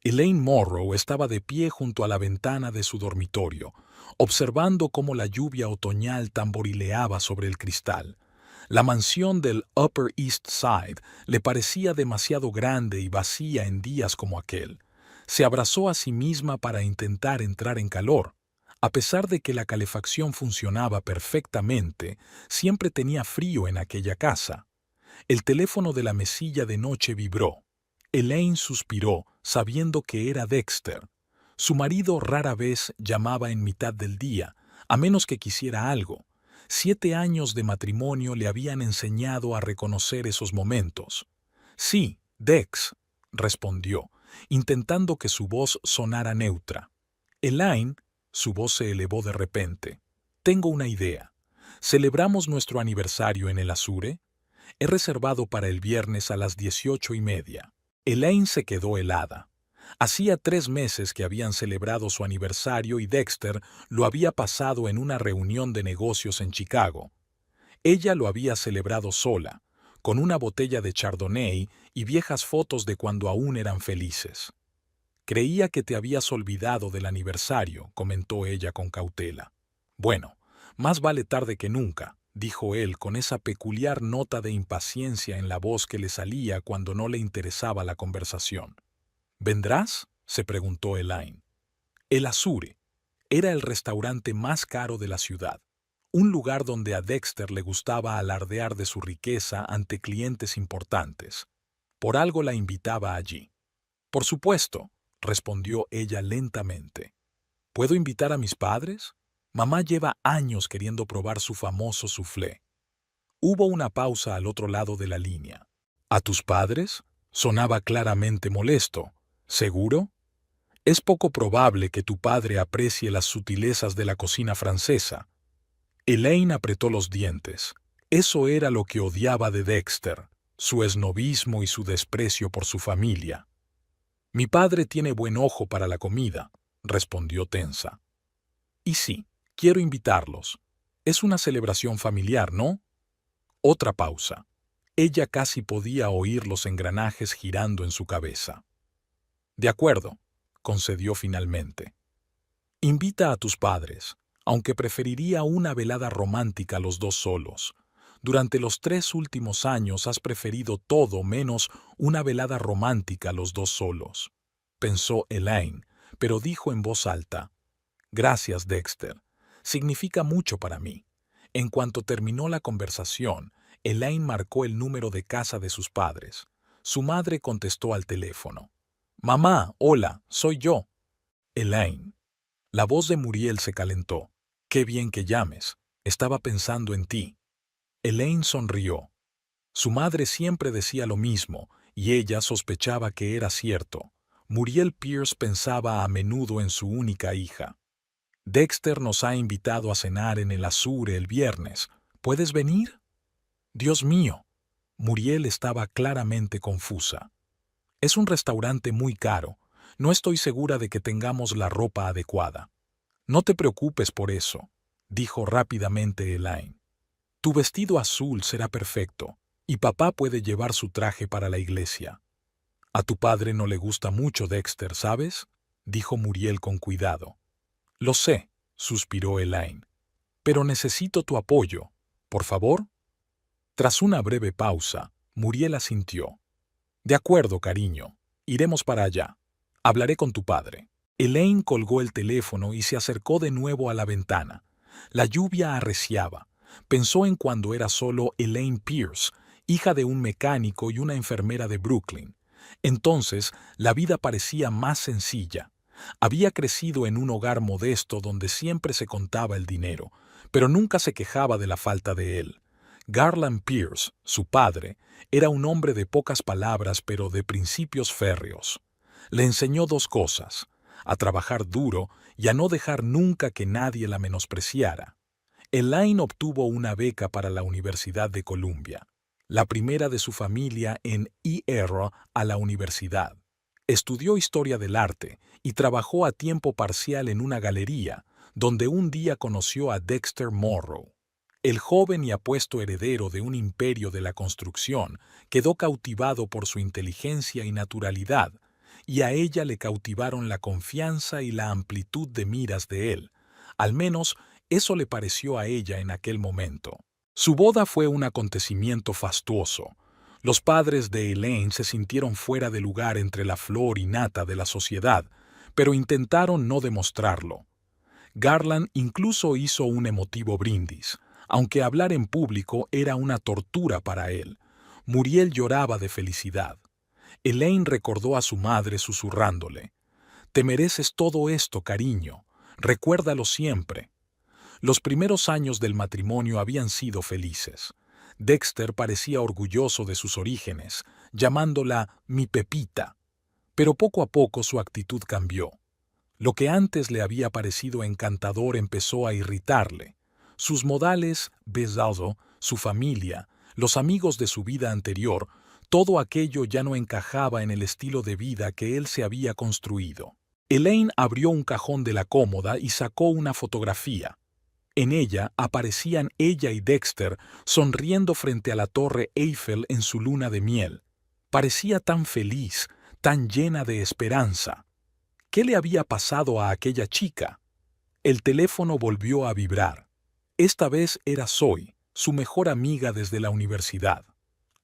Elaine Morrow estaba de pie junto a la ventana de su dormitorio, observando cómo la lluvia otoñal tamborileaba sobre el cristal. La mansión del Upper East Side le parecía demasiado grande y vacía en días como aquel. Se abrazó a sí misma para intentar entrar en calor. A pesar de que la calefacción funcionaba perfectamente, siempre tenía frío en aquella casa. El teléfono de la mesilla de noche vibró. Elaine suspiró, sabiendo que era Dexter. Su marido rara vez llamaba en mitad del día, a menos que quisiera algo. 7 años de matrimonio le habían enseñado a reconocer esos momentos. Sí, Dex, respondió, intentando que su voz sonara neutra. Elaine, su voz se elevó de repente. Tengo una idea. ¿Celebramos nuestro aniversario en el Azure? He reservado para el viernes a las 18:30. Elaine se quedó helada. Hacía 3 meses que habían celebrado su aniversario y Dexter lo había pasado en una reunión de negocios en Chicago. Ella lo había celebrado sola, con una botella de Chardonnay y viejas fotos de cuando aún eran felices. Creía que te habías olvidado del aniversario, comentó ella con cautela. Bueno, más vale tarde que nunca, dijo él con esa peculiar nota de impaciencia en la voz que le salía cuando no le interesaba la conversación. ¿Vendrás?, se preguntó Elaine. El Azure era el restaurante más caro de la ciudad, un lugar donde a Dexter le gustaba alardear de su riqueza ante clientes importantes. Por algo la invitaba allí. Por supuesto, respondió ella lentamente. ¿Puedo invitar a mis padres? Mamá lleva años queriendo probar su famoso soufflé. Hubo una pausa al otro lado de la línea. ¿A tus padres? Sonaba claramente molesto. ¿Seguro? Es poco probable que tu padre aprecie las sutilezas de la cocina francesa. Elaine apretó los dientes. Eso era lo que odiaba de Dexter, su esnobismo y su desprecio por su familia. Mi padre tiene buen ojo para la comida, respondió tensa. Y sí, quiero invitarlos. Es una celebración familiar, ¿no? Otra pausa. Ella casi podía oír los engranajes girando en su cabeza. De acuerdo, concedió finalmente. Invita a tus padres, aunque preferiría una velada romántica los dos solos. Durante los 3 últimos años has preferido todo menos una velada romántica los dos solos. Pensó Elaine, pero dijo en voz alta, Gracias, Dexter. Significa mucho para mí. En cuanto terminó la conversación, Elaine marcó el número de casa de sus padres. Su madre contestó al teléfono. Mamá, hola, soy yo. Elaine. La voz de Muriel se calentó. Qué bien que llames. Estaba pensando en ti. Elaine sonrió. Su madre siempre decía lo mismo, y ella sospechaba que era cierto. Muriel Pierce pensaba a menudo en su única hija. Dexter nos ha invitado a cenar en el Azure el viernes. ¿Puedes venir? Dios mío. Muriel estaba claramente confusa. Es un restaurante muy caro. No estoy segura de que tengamos la ropa adecuada. No te preocupes por eso, dijo rápidamente Elaine. Tu vestido azul será perfecto, y papá puede llevar su traje para la iglesia. A tu padre no le gusta mucho Dexter, ¿sabes? Dijo Muriel con cuidado. Lo sé, suspiró Elaine. Pero necesito tu apoyo. ¿Por favor? Tras una breve pausa, Muriel asintió. De acuerdo, cariño. Iremos para allá. Hablaré con tu padre. Elaine colgó el teléfono y se acercó de nuevo a la ventana. La lluvia arreciaba. Pensó en cuando era solo Elaine Pierce, hija de un mecánico y una enfermera de Brooklyn. Entonces, la vida parecía más sencilla. Había crecido en un hogar modesto donde siempre se contaba el dinero, pero nunca se quejaba de la falta de él. Garland Pierce, su padre, era un hombre de pocas palabras pero de principios férreos. Le enseñó 2 cosas, a trabajar duro y a no dejar nunca que nadie la menospreciara. Elaine obtuvo una beca para la Universidad de Columbia, la primera de su familia en ir a la universidad. Estudió historia del arte y trabajó a tiempo parcial en una galería, donde un día conoció a Dexter Morrow. El joven y apuesto heredero de un imperio de la construcción quedó cautivado por su inteligencia y naturalidad, y a ella le cautivaron la confianza y la amplitud de miras de él. Al menos eso le pareció a ella en aquel momento. Su boda fue un acontecimiento fastuoso. Los padres de Elaine se sintieron fuera de lugar entre la flor y nata de la sociedad, pero intentaron no demostrarlo. Garland incluso hizo un emotivo brindis, aunque hablar en público era una tortura para él. Muriel lloraba de felicidad. Elaine recordó a su madre susurrándole: «Te mereces todo esto, cariño. Recuérdalo siempre». Los primeros años del matrimonio habían sido felices. Dexter parecía orgulloso de sus orígenes, llamándola mi Pepita. Pero poco a poco su actitud cambió. Lo que antes le había parecido encantador empezó a irritarle. Sus modales, Besalzo, su familia, los amigos de su vida anterior, todo aquello ya no encajaba en el estilo de vida que él se había construido. Elaine abrió un cajón de la cómoda y sacó una fotografía. En ella aparecían ella y Dexter sonriendo frente a la Torre Eiffel en su luna de miel. Parecía tan feliz, tan llena de esperanza. ¿Qué le había pasado a aquella chica? El teléfono volvió a vibrar. Esta vez era Zoe, su mejor amiga desde la universidad.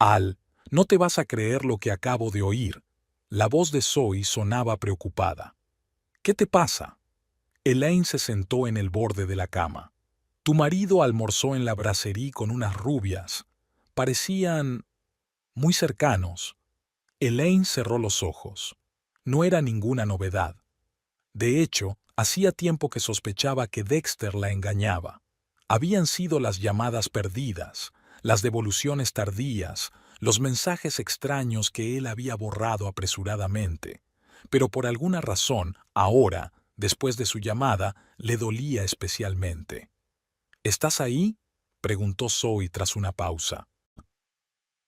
«Al, no te vas a creer lo que acabo de oír». La voz de Zoe sonaba preocupada. «¿Qué te pasa?» Elaine se sentó en el borde de la cama. «Tu marido almorzó en la brasserie con unas rubias. Parecían muy cercanos». Elaine cerró los ojos. No era ninguna novedad. De hecho, hacía tiempo que sospechaba que Dexter la engañaba. Habían sido las llamadas perdidas, las devoluciones tardías, los mensajes extraños que él había borrado apresuradamente. Pero por alguna razón, ahora, después de su llamada, le dolía especialmente. «¿Estás ahí?», preguntó Zoe tras una pausa.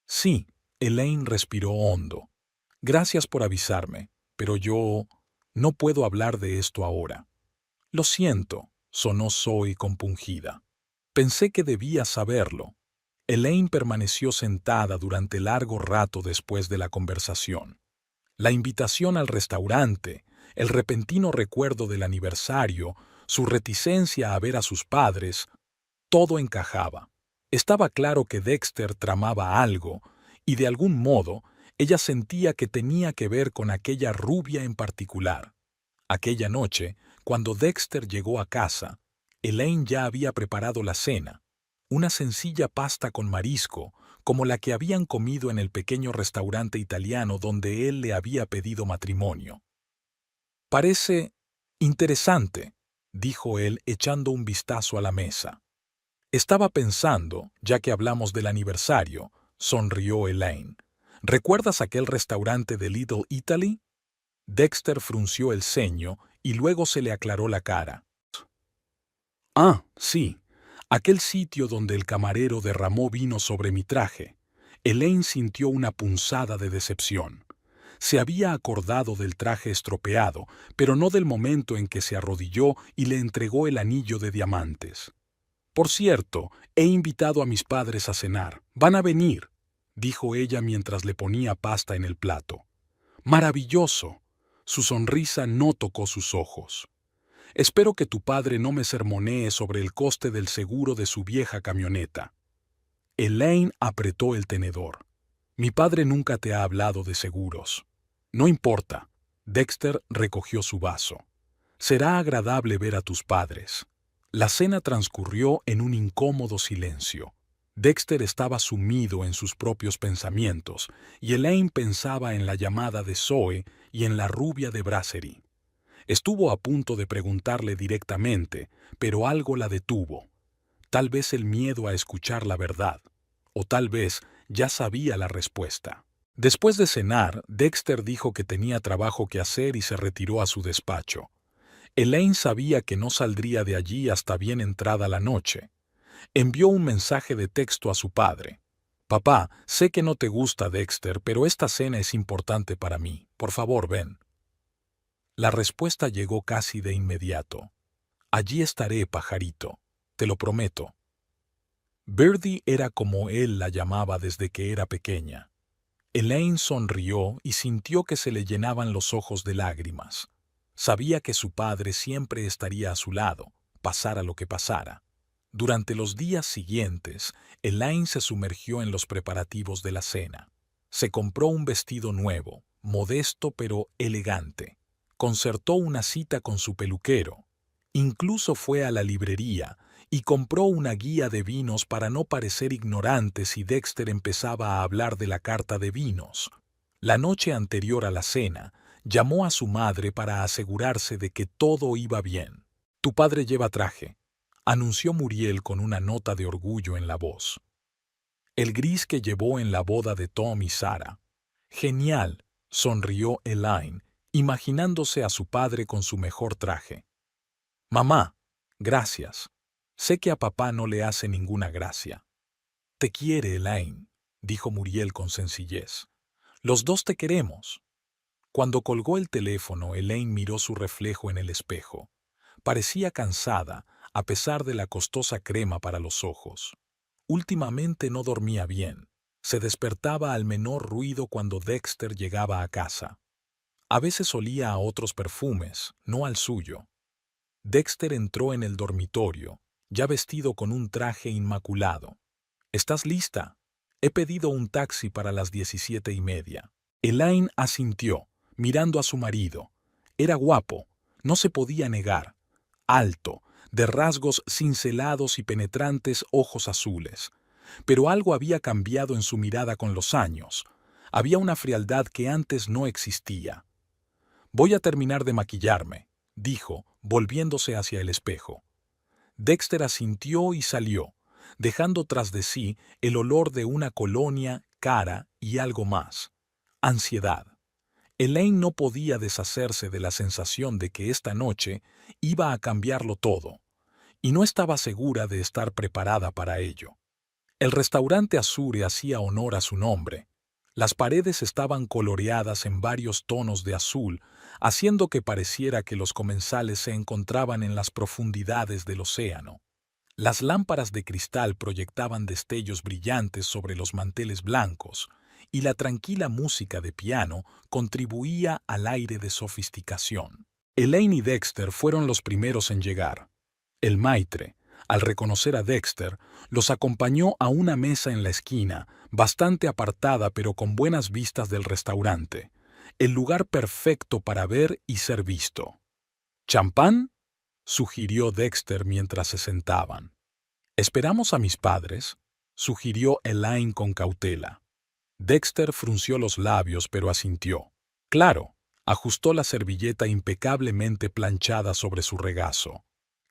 «Sí», Elaine respiró hondo. «Gracias por avisarme, pero yo no puedo hablar de esto ahora». «Lo siento», sonó Zoe compungida. «Pensé que debías saberlo». Elaine permaneció sentada durante largo rato después de la conversación. La invitación al restaurante, el repentino recuerdo del aniversario, su reticencia a ver a sus padres, todo encajaba. Estaba claro que Dexter tramaba algo, y de algún modo ella sentía que tenía que ver con aquella rubia en particular. Aquella noche, cuando Dexter llegó a casa, Elaine ya había preparado la cena, una sencilla pasta con marisco, como la que habían comido en el pequeño restaurante italiano donde él le había pedido matrimonio. «Parece interesante», dijo él echando un vistazo a la mesa. «Estaba pensando, ya que hablamos del aniversario», sonrió Elaine. «¿Recuerdas aquel restaurante de Little Italy?» Dexter frunció el ceño y luego se le aclaró la cara. «Ah, sí, aquel sitio donde el camarero derramó vino sobre mi traje». Elaine sintió una punzada de decepción. Se había acordado del traje estropeado, pero no del momento en que se arrodilló y le entregó el anillo de diamantes. «Por cierto, he invitado a mis padres a cenar. Van a venir», dijo ella mientras le ponía pasta en el plato. «Maravilloso». Su sonrisa no tocó sus ojos. «Espero que tu padre no me sermonee sobre el coste del seguro de su vieja camioneta». Elaine apretó el tenedor. «Mi padre nunca te ha hablado de seguros». «No importa». Dexter recogió su vaso. «Será agradable ver a tus padres». La cena transcurrió en un incómodo silencio. Dexter estaba sumido en sus propios pensamientos y Elaine pensaba en la llamada de Zoe y en la rubia de Brasserie. Estuvo a punto de preguntarle directamente, pero algo la detuvo. Tal vez el miedo a escuchar la verdad, o tal vez ya sabía la respuesta. Después de cenar, Dexter dijo que tenía trabajo que hacer y se retiró a su despacho. Elaine sabía que no saldría de allí hasta bien entrada la noche. Envió un mensaje de texto a su padre. «Papá, sé que no te gusta Dexter, pero esta cena es importante para mí. Por favor, ven». La respuesta llegó casi de inmediato. «Allí estaré, pajarito. Te lo prometo». Birdie era como él la llamaba desde que era pequeña. Elaine sonrió y sintió que se le llenaban los ojos de lágrimas. Sabía que su padre siempre estaría a su lado, pasara lo que pasara. Durante los días siguientes, Elaine se sumergió en los preparativos de la cena. Se compró un vestido nuevo, modesto pero elegante. Concertó una cita con su peluquero. Incluso fue a la librería y compró una guía de vinos para no parecer ignorante si Dexter empezaba a hablar de la carta de vinos. La noche anterior a la cena, llamó a su madre para asegurarse de que todo iba bien. «Tu padre lleva traje», anunció Muriel con una nota de orgullo en la voz. El gris que llevó en la boda de Tom y Sarah. «Genial», sonrió Elaine, imaginándose a su padre con su mejor traje. «Mamá, gracias. Sé que a papá no le hace ninguna gracia». «Te quiere, Elaine», dijo Muriel con sencillez. «Los dos te queremos». Cuando colgó el teléfono, Elaine miró su reflejo en el espejo. Parecía cansada, a pesar de la costosa crema para los ojos. Últimamente no dormía bien. Se despertaba al menor ruido cuando Dexter llegaba a casa. A veces olía a otros perfumes, no al suyo. Dexter entró en el dormitorio, ya vestido con un traje inmaculado. «¿Estás lista? He pedido un taxi para las 17:30». Elaine asintió, mirando a su marido. Era guapo, no se podía negar. Alto, de rasgos cincelados y penetrantes ojos azules. Pero algo había cambiado en su mirada con los años. Había una frialdad que antes no existía. «Voy a terminar de maquillarme», dijo, volviéndose hacia el espejo. Dexter asintió y salió, dejando tras de sí el olor de una colonia, cara y algo más. Ansiedad. Elaine no podía deshacerse de la sensación de que esta noche iba a cambiarlo todo, y no estaba segura de estar preparada para ello. El restaurante Azure hacía honor a su nombre. Las paredes estaban coloreadas en varios tonos de azul, haciendo que pareciera que los comensales se encontraban en las profundidades del océano. Las lámparas de cristal proyectaban destellos brillantes sobre los manteles blancos, y la tranquila música de piano contribuía al aire de sofisticación. Elaine y Dexter fueron los primeros en llegar. El maitre, al reconocer a Dexter, los acompañó a una mesa en la esquina, bastante apartada pero con buenas vistas del restaurante, el lugar perfecto para ver y ser visto. «¿Champán?», sugirió Dexter mientras se sentaban. «¿Esperamos a mis padres?», sugirió Elaine con cautela. Dexter frunció los labios pero asintió. «Claro», ajustó la servilleta impecablemente planchada sobre su regazo.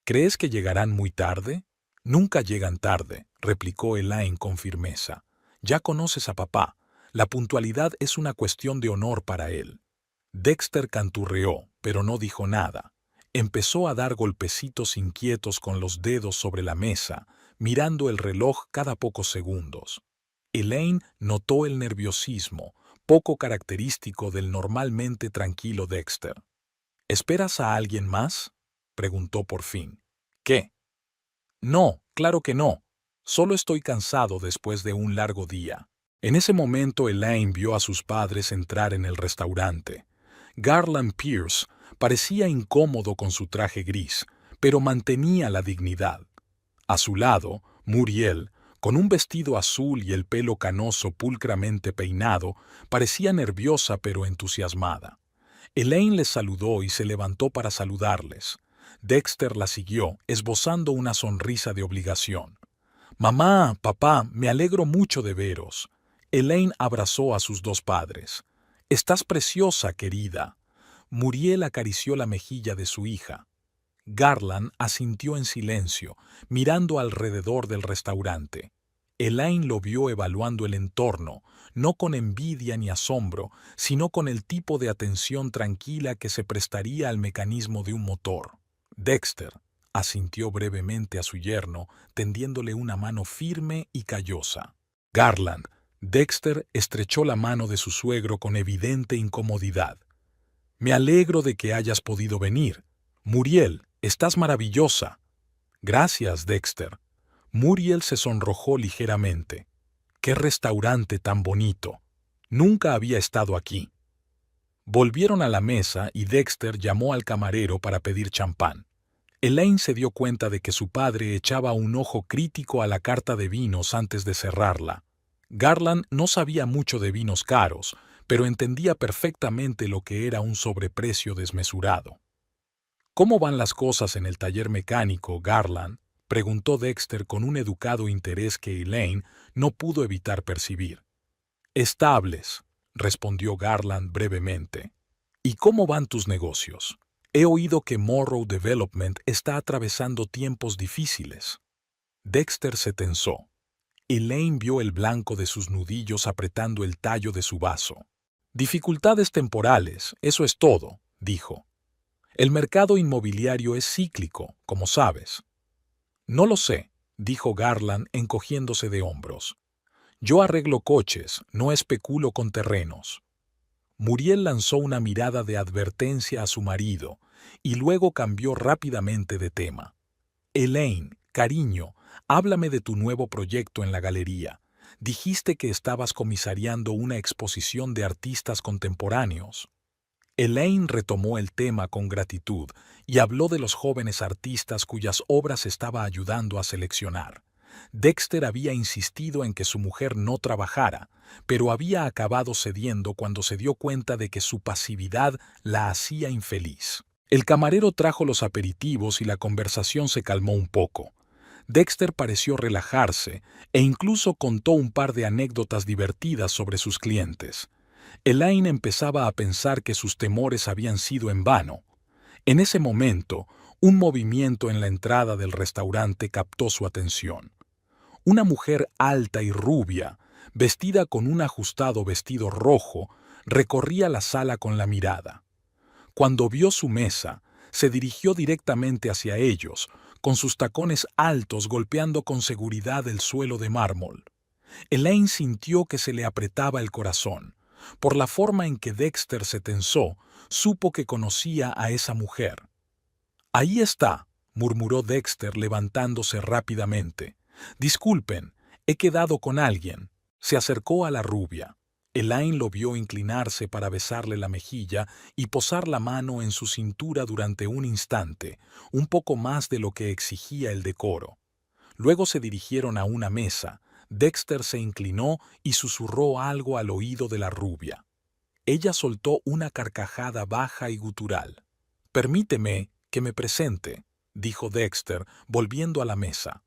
«¿Crees que llegarán muy tarde?». «Nunca llegan tarde», replicó Elaine con firmeza. «Ya conoces a papá. La puntualidad es una cuestión de honor para él». Dexter canturreó, pero no dijo nada. Empezó a dar golpecitos inquietos con los dedos sobre la mesa, mirando el reloj cada pocos segundos. Elaine notó el nerviosismo, poco característico del normalmente tranquilo Dexter. «¿Esperas a alguien más?», preguntó por fin. «¿Qué?». «No, claro que no. Solo estoy cansado después de un largo día». En ese momento Elaine vio a sus padres entrar en el restaurante. Garland Pierce parecía incómodo con su traje gris, pero mantenía la dignidad. A su lado, Muriel, con un vestido azul y el pelo canoso pulcramente peinado, parecía nerviosa pero entusiasmada. Elaine les saludó y se levantó para saludarles. Dexter la siguió, esbozando una sonrisa de obligación. «Mamá, papá, me alegro mucho de veros». Elaine abrazó a sus dos padres. «Estás preciosa, querida». Muriel acarició la mejilla de su hija. Garland asintió en silencio, mirando alrededor del restaurante. Elaine lo vio evaluando el entorno, no con envidia ni asombro, sino con el tipo de atención tranquila que se prestaría al mecanismo de un motor. Dexter asintió brevemente a su yerno, tendiéndole una mano firme y callosa. «Garland». Dexter estrechó la mano de su suegro con evidente incomodidad. «Me alegro de que hayas podido venir. Muriel, estás maravillosa». «Gracias, Dexter». Muriel se sonrojó ligeramente. «¡Qué restaurante tan bonito!». Nunca había estado aquí. Volvieron a la mesa y Dexter llamó al camarero para pedir champán. Elaine se dio cuenta de que su padre echaba un ojo crítico a la carta de vinos antes de cerrarla. Garland no sabía mucho de vinos caros, pero entendía perfectamente lo que era un sobreprecio desmesurado. ¿Cómo van las cosas en el taller mecánico, Garland?, preguntó Dexter con un educado interés que Elaine no pudo evitar percibir. Estables, respondió Garland brevemente. ¿Y cómo van tus negocios? He oído que Morrow Development está atravesando tiempos difíciles. Dexter se tensó. Elaine vio el blanco de sus nudillos apretando el tallo de su vaso. Dificultades temporales, eso es todo, dijo. El mercado inmobiliario es cíclico, como sabes. No lo sé, dijo Garland encogiéndose de hombros. Yo arreglo coches, no especulo con terrenos. Muriel lanzó una mirada de advertencia a su marido y luego cambió rápidamente de tema. Elaine, cariño, háblame de tu nuevo proyecto en la galería. Dijiste que estabas comisariando una exposición de artistas contemporáneos. Elaine retomó el tema con gratitud y habló de los jóvenes artistas cuyas obras estaba ayudando a seleccionar. Dexter había insistido en que su mujer no trabajara, pero había acabado cediendo cuando se dio cuenta de que su pasividad la hacía infeliz. El camarero trajo los aperitivos y la conversación se calmó un poco. Dexter pareció relajarse e incluso contó un par de anécdotas divertidas sobre sus clientes. Elaine empezaba a pensar que sus temores habían sido en vano. En ese momento, un movimiento en la entrada del restaurante captó su atención. Una mujer alta y rubia, vestida con un ajustado vestido rojo, recorría la sala con la mirada. Cuando vio su mesa, se dirigió directamente hacia ellos, con sus tacones altos golpeando con seguridad el suelo de mármol. Elaine sintió que se le apretaba el corazón. Por la forma en que Dexter se tensó, supo que conocía a esa mujer. «Ahí está», murmuró Dexter levantándose rápidamente. «Disculpen, he quedado con alguien». Se acercó a la rubia. Elaine lo vio inclinarse para besarle la mejilla y posar la mano en su cintura durante un instante, un poco más de lo que exigía el decoro. Luego se dirigieron a una mesa. Dexter se inclinó y susurró algo al oído de la rubia. Ella soltó una carcajada baja y gutural. «Permíteme que me presente», dijo Dexter, volviendo a la mesa.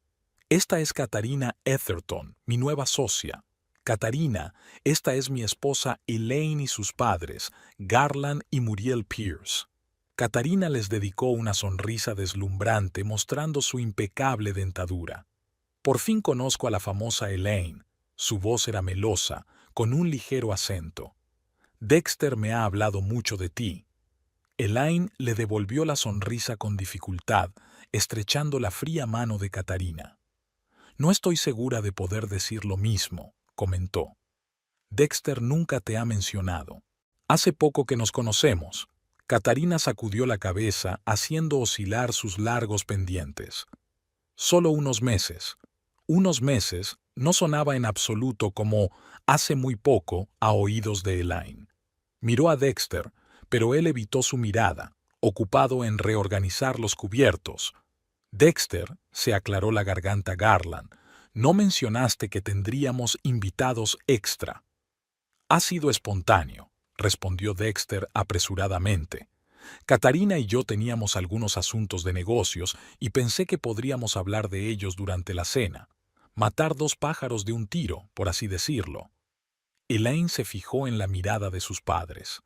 «Esta es Katharina Etherton, mi nueva socia. Katharina, esta es mi esposa Elaine y sus padres, Garland y Muriel Pierce». Katharina les dedicó una sonrisa deslumbrante mostrando su impecable dentadura. «Por fin conozco a la famosa Elaine». Su voz era melosa, con un ligero acento. «Dexter me ha hablado mucho de ti». Elaine le devolvió la sonrisa con dificultad, estrechando la fría mano de Katharina. «No estoy segura de poder decir lo mismo», comentó. «Dexter nunca te ha mencionado. Hace poco que nos conocemos». Katharina sacudió la cabeza, haciendo oscilar sus largos pendientes. «Solo unos meses». Unos meses no sonaba en absoluto como «hace muy poco» a oídos de Elaine. Miró a Dexter, pero él evitó su mirada, ocupado en reorganizar los cubiertos. «Dexter», se aclaró la garganta Garland, «no mencionaste que tendríamos invitados extra». «Ha sido espontáneo», respondió Dexter apresuradamente. «Katharina y yo teníamos algunos asuntos de negocios y pensé que podríamos hablar de ellos durante la cena. Matar dos pájaros de un tiro, por así decirlo». Elaine se fijó en la mirada de sus padres.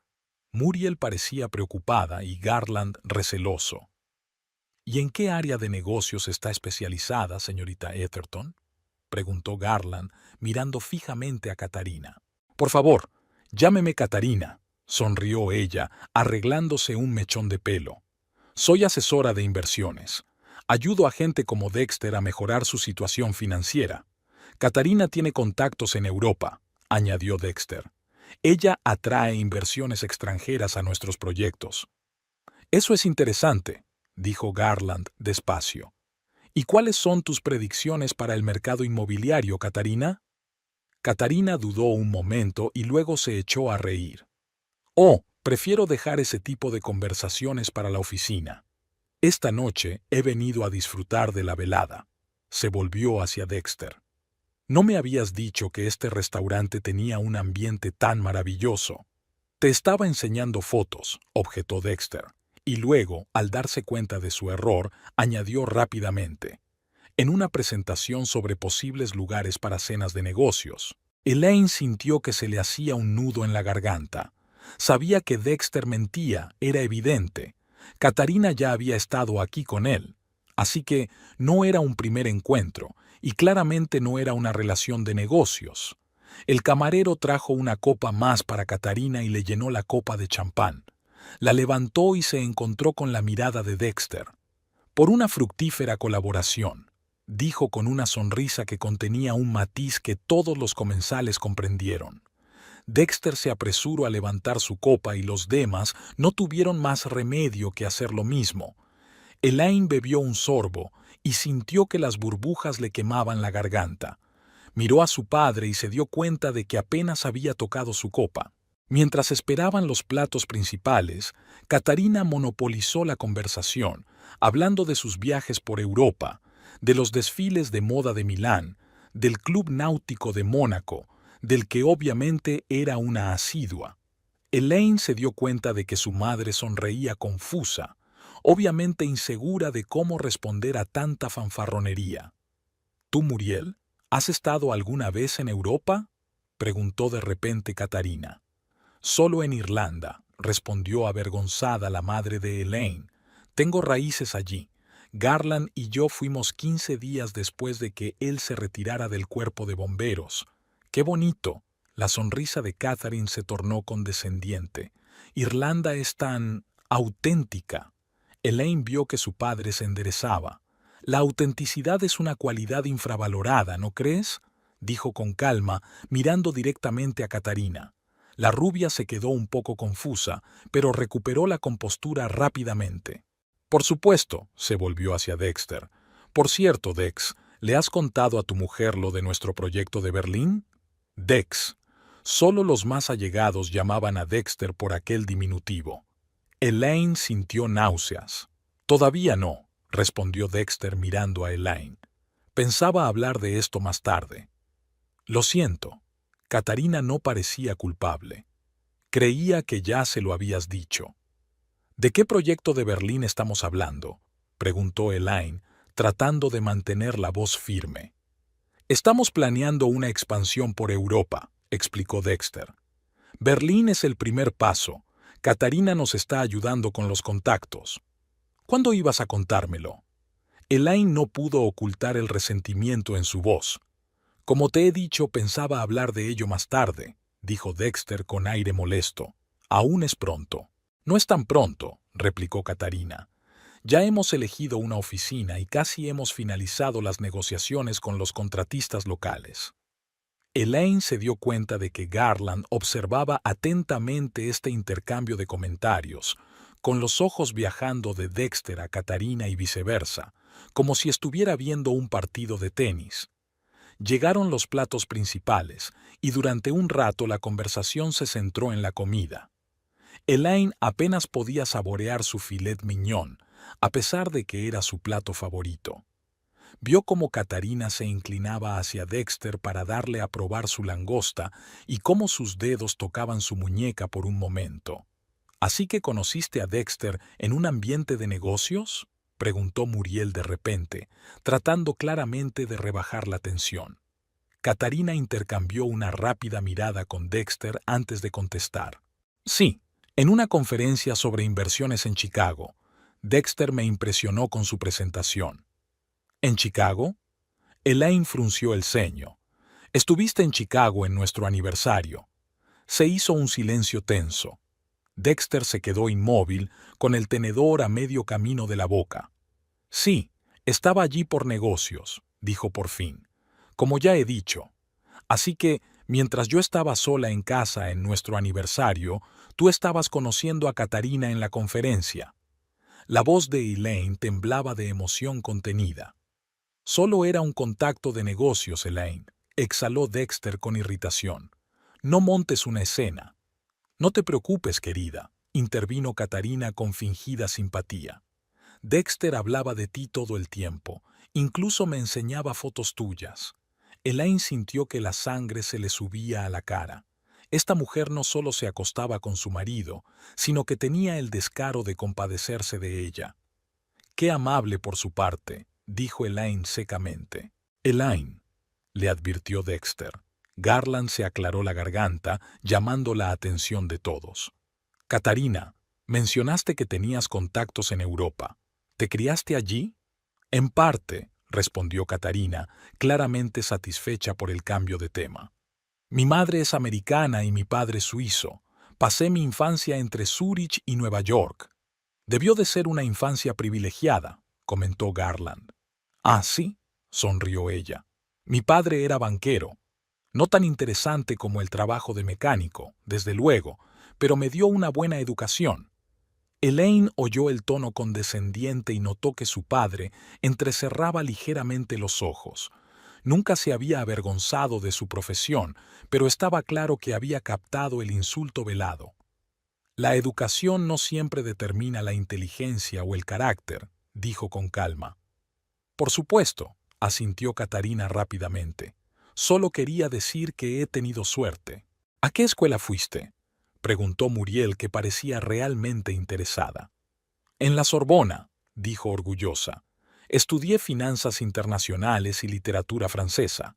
Muriel parecía preocupada y Garland receloso. «¿Y en qué área de negocios está especializada, señorita Etherton?», preguntó Garland, mirando fijamente a Katharina. «Por favor, llámeme Katharina», sonrió ella, arreglándose un mechón de pelo. «Soy asesora de inversiones. Ayudo a gente como Dexter a mejorar su situación financiera. Katharina tiene contactos en Europa», añadió Dexter. «Ella atrae inversiones extranjeras a nuestros proyectos». «Eso es interesante», dijo Garland despacio. «¿Y cuáles son tus predicciones para el mercado inmobiliario, Katharina?». Catarina dudó un momento y luego se echó a reír. Oh, prefiero dejar ese tipo de conversaciones para la oficina. Esta noche he venido a disfrutar de la velada. Se volvió hacia Dexter. No me habías dicho que este restaurante tenía un ambiente tan maravilloso. Te estaba enseñando fotos, objetó Dexter, y luego, al darse cuenta de su error, añadió rápidamente. En una presentación sobre posibles lugares para cenas de negocios. Elaine sintió que se le hacía un nudo en la garganta. Sabía que Dexter mentía, era evidente. Catarina ya había estado aquí con él. Así que no era un primer encuentro, y claramente no era una relación de negocios. El camarero trajo una copa más para Catarina y le llenó la copa de champán. La levantó y se encontró con la mirada de Dexter. Por una fructífera colaboración, dijo con una sonrisa que contenía un matiz que todos los comensales comprendieron. Dexter se apresuró a levantar su copa y los demás no tuvieron más remedio que hacer lo mismo. Elaine bebió un sorbo y sintió que las burbujas le quemaban la garganta. Miró a su padre y se dio cuenta de que apenas había tocado su copa. Mientras esperaban los platos principales, Catarina monopolizó la conversación, hablando de sus viajes por Europa, de los desfiles de moda de Milán, del club náutico de Mónaco, del que obviamente era una asidua. Elaine se dio cuenta de que su madre sonreía confusa, obviamente insegura de cómo responder a tanta fanfarronería. ¿Tú, Muriel, has estado alguna vez en Europa?, preguntó de repente Catarina. Solo en Irlanda, respondió avergonzada la madre de Elaine. Tengo raíces allí. Garland y yo fuimos 15 días después de que él se retirara del cuerpo de bomberos. ¡Qué bonito! La sonrisa de Catherine se tornó condescendiente. Irlanda es tan auténtica. Elaine vio que su padre se enderezaba. La autenticidad es una cualidad infravalorada, ¿no crees?, dijo con calma, mirando directamente a Catarina. La rubia se quedó un poco confusa, pero recuperó la compostura rápidamente. Por supuesto, se volvió hacia Dexter. Por cierto, Dex, ¿le has contado a tu mujer lo de nuestro proyecto de Berlín? Dex. Solo los más allegados llamaban a Dexter por aquel diminutivo. Elaine sintió náuseas. Todavía no, respondió Dexter mirando a Elaine. Pensaba hablar de esto más tarde. Lo siento. Catarina no parecía culpable. Creía que ya se lo habías dicho. ¿De qué proyecto de Berlín estamos hablando?, preguntó Elaine, tratando de mantener la voz firme. Estamos planeando una expansión por Europa, explicó Dexter. Berlín es el primer paso. Catarina nos está ayudando con los contactos. ¿Cuándo ibas a contármelo? Elaine no pudo ocultar el resentimiento en su voz. Como te he dicho, pensaba hablar de ello más tarde, dijo Dexter con aire molesto. Aún es pronto. No es tan pronto, replicó Catarina. Ya hemos elegido una oficina y casi hemos finalizado las negociaciones con los contratistas locales. Elaine se dio cuenta de que Garland observaba atentamente este intercambio de comentarios, con los ojos viajando de Dexter a Catarina y viceversa, como si estuviera viendo un partido de tenis. Llegaron los platos principales, y durante un rato la conversación se centró en la comida. Elaine apenas podía saborear su filet mignon, a pesar de que era su plato favorito. Vio cómo Catarina se inclinaba hacia Dexter para darle a probar su langosta y cómo sus dedos tocaban su muñeca por un momento. ¿Así que conociste a Dexter en un ambiente de negocios?, preguntó Muriel de repente, tratando claramente de rebajar la tensión. Catarina intercambió una rápida mirada con Dexter antes de contestar. Sí, en una conferencia sobre inversiones en Chicago. Dexter me impresionó con su presentación. ¿En Chicago? Elaine frunció el ceño. Estuviste en Chicago en nuestro aniversario. Se hizo un silencio tenso. Dexter se quedó inmóvil, con el tenedor a medio camino de la boca. Sí, estaba allí por negocios, dijo por fin. Como ya he dicho. Así que, mientras yo estaba sola en casa en nuestro aniversario, tú estabas conociendo a Catarina en la conferencia. La voz de Elaine temblaba de emoción contenida. Solo era un contacto de negocios, Elaine. exhaló Dexter con irritación. No montes una escena. No te preocupes, querida, intervino Katarina con fingida simpatía. Dexter hablaba de ti todo el tiempo, incluso me enseñaba fotos tuyas. Elaine sintió que la sangre se le subía a la cara. Esta mujer no solo se acostaba con su marido, sino que tenía el descaro de compadecerse de ella. Qué amable por su parte, dijo Elaine secamente. Elaine, le advirtió Dexter. Garland se aclaró la garganta, llamando la atención de todos. Katarina, mencionaste que tenías contactos en Europa. ¿Te criaste allí? En parte, respondió Katarina, claramente satisfecha por el cambio de tema. Mi madre es americana y mi padre suizo. Pasé mi infancia entre Zúrich y Nueva York. Debió de ser una infancia privilegiada, comentó Garland. Ah, sí, sonrió ella. Mi padre era banquero. No tan interesante como el trabajo de mecánico, desde luego, pero me dio una buena educación. Elaine oyó el tono condescendiente y notó que su padre entrecerraba ligeramente los ojos. Nunca se había avergonzado de su profesión, pero estaba claro que había captado el insulto velado. La educación no siempre determina la inteligencia o el carácter, dijo con calma. Por supuesto, asintió Katarina rápidamente. Solo quería decir que he tenido suerte. ¿A qué escuela fuiste?, preguntó Muriel, que parecía realmente interesada. En la Sorbona, dijo orgullosa. Estudié finanzas internacionales y literatura francesa.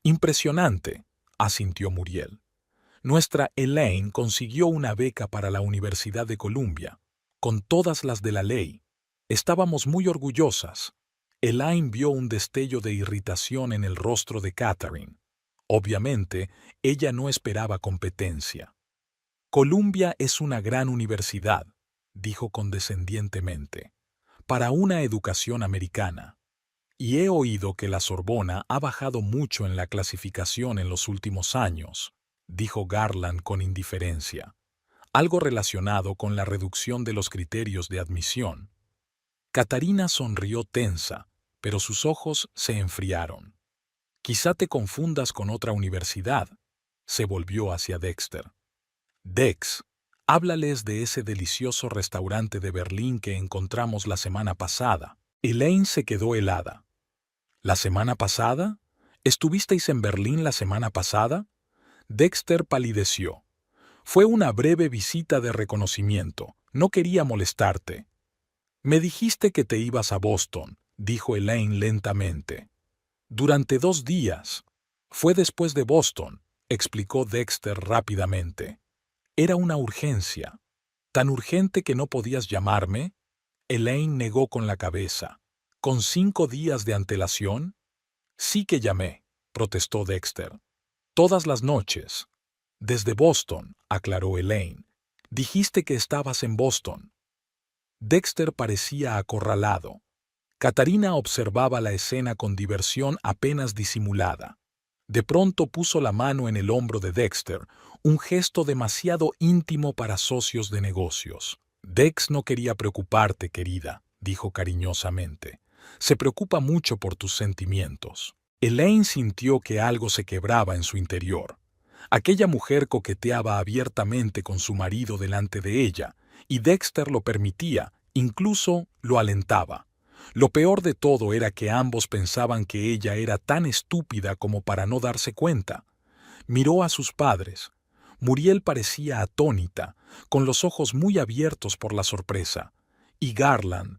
Impresionante, asintió Muriel. Nuestra Elaine consiguió una beca para la Universidad de Columbia, con todas las de la ley. Estábamos muy orgullosas. Elaine vio un destello de irritación en el rostro de Catherine. Obviamente, ella no esperaba competencia. Columbia es una gran universidad, dijo condescendientemente, para una educación americana. Y he oído que la Sorbona ha bajado mucho en la clasificación en los últimos años, dijo Garland con indiferencia, algo relacionado con la reducción de los criterios de admisión. Katarina sonrió tensa, pero sus ojos se enfriaron. Quizá te confundas con otra universidad, se volvió hacia Dexter. Dex, háblales de ese delicioso restaurante de Berlín que encontramos la semana pasada. Elaine se quedó helada. ¿La semana pasada? ¿Estuvisteis en Berlín la semana pasada? Dexter palideció. Fue una breve visita de reconocimiento. No quería molestarte. Me dijiste que te ibas a Boston, dijo Elaine lentamente. Durante 2 días. Fue después de Boston, explicó Dexter rápidamente. Era una urgencia. ¿Tan urgente que no podías llamarme? Elaine negó con la cabeza. ¿Con 5 días de antelación? Sí que llamé, protestó Dexter. Todas las noches. Desde Boston, aclaró Elaine. Dijiste que estabas en Boston. Dexter parecía acorralado. Katarina observaba la escena con diversión apenas disimulada. De pronto puso la mano en el hombro de Dexter, un gesto demasiado íntimo para socios de negocios. Dex no quería preocuparte, querida, dijo cariñosamente. Se preocupa mucho por tus sentimientos. Elaine sintió que algo se quebraba en su interior. Aquella mujer coqueteaba abiertamente con su marido delante de ella, y Dexter lo permitía, incluso lo alentaba. Lo peor de todo era que ambos pensaban que ella era tan estúpida como para no darse cuenta. Miró a sus padres. Muriel parecía atónita, con los ojos muy abiertos por la sorpresa. Y Garland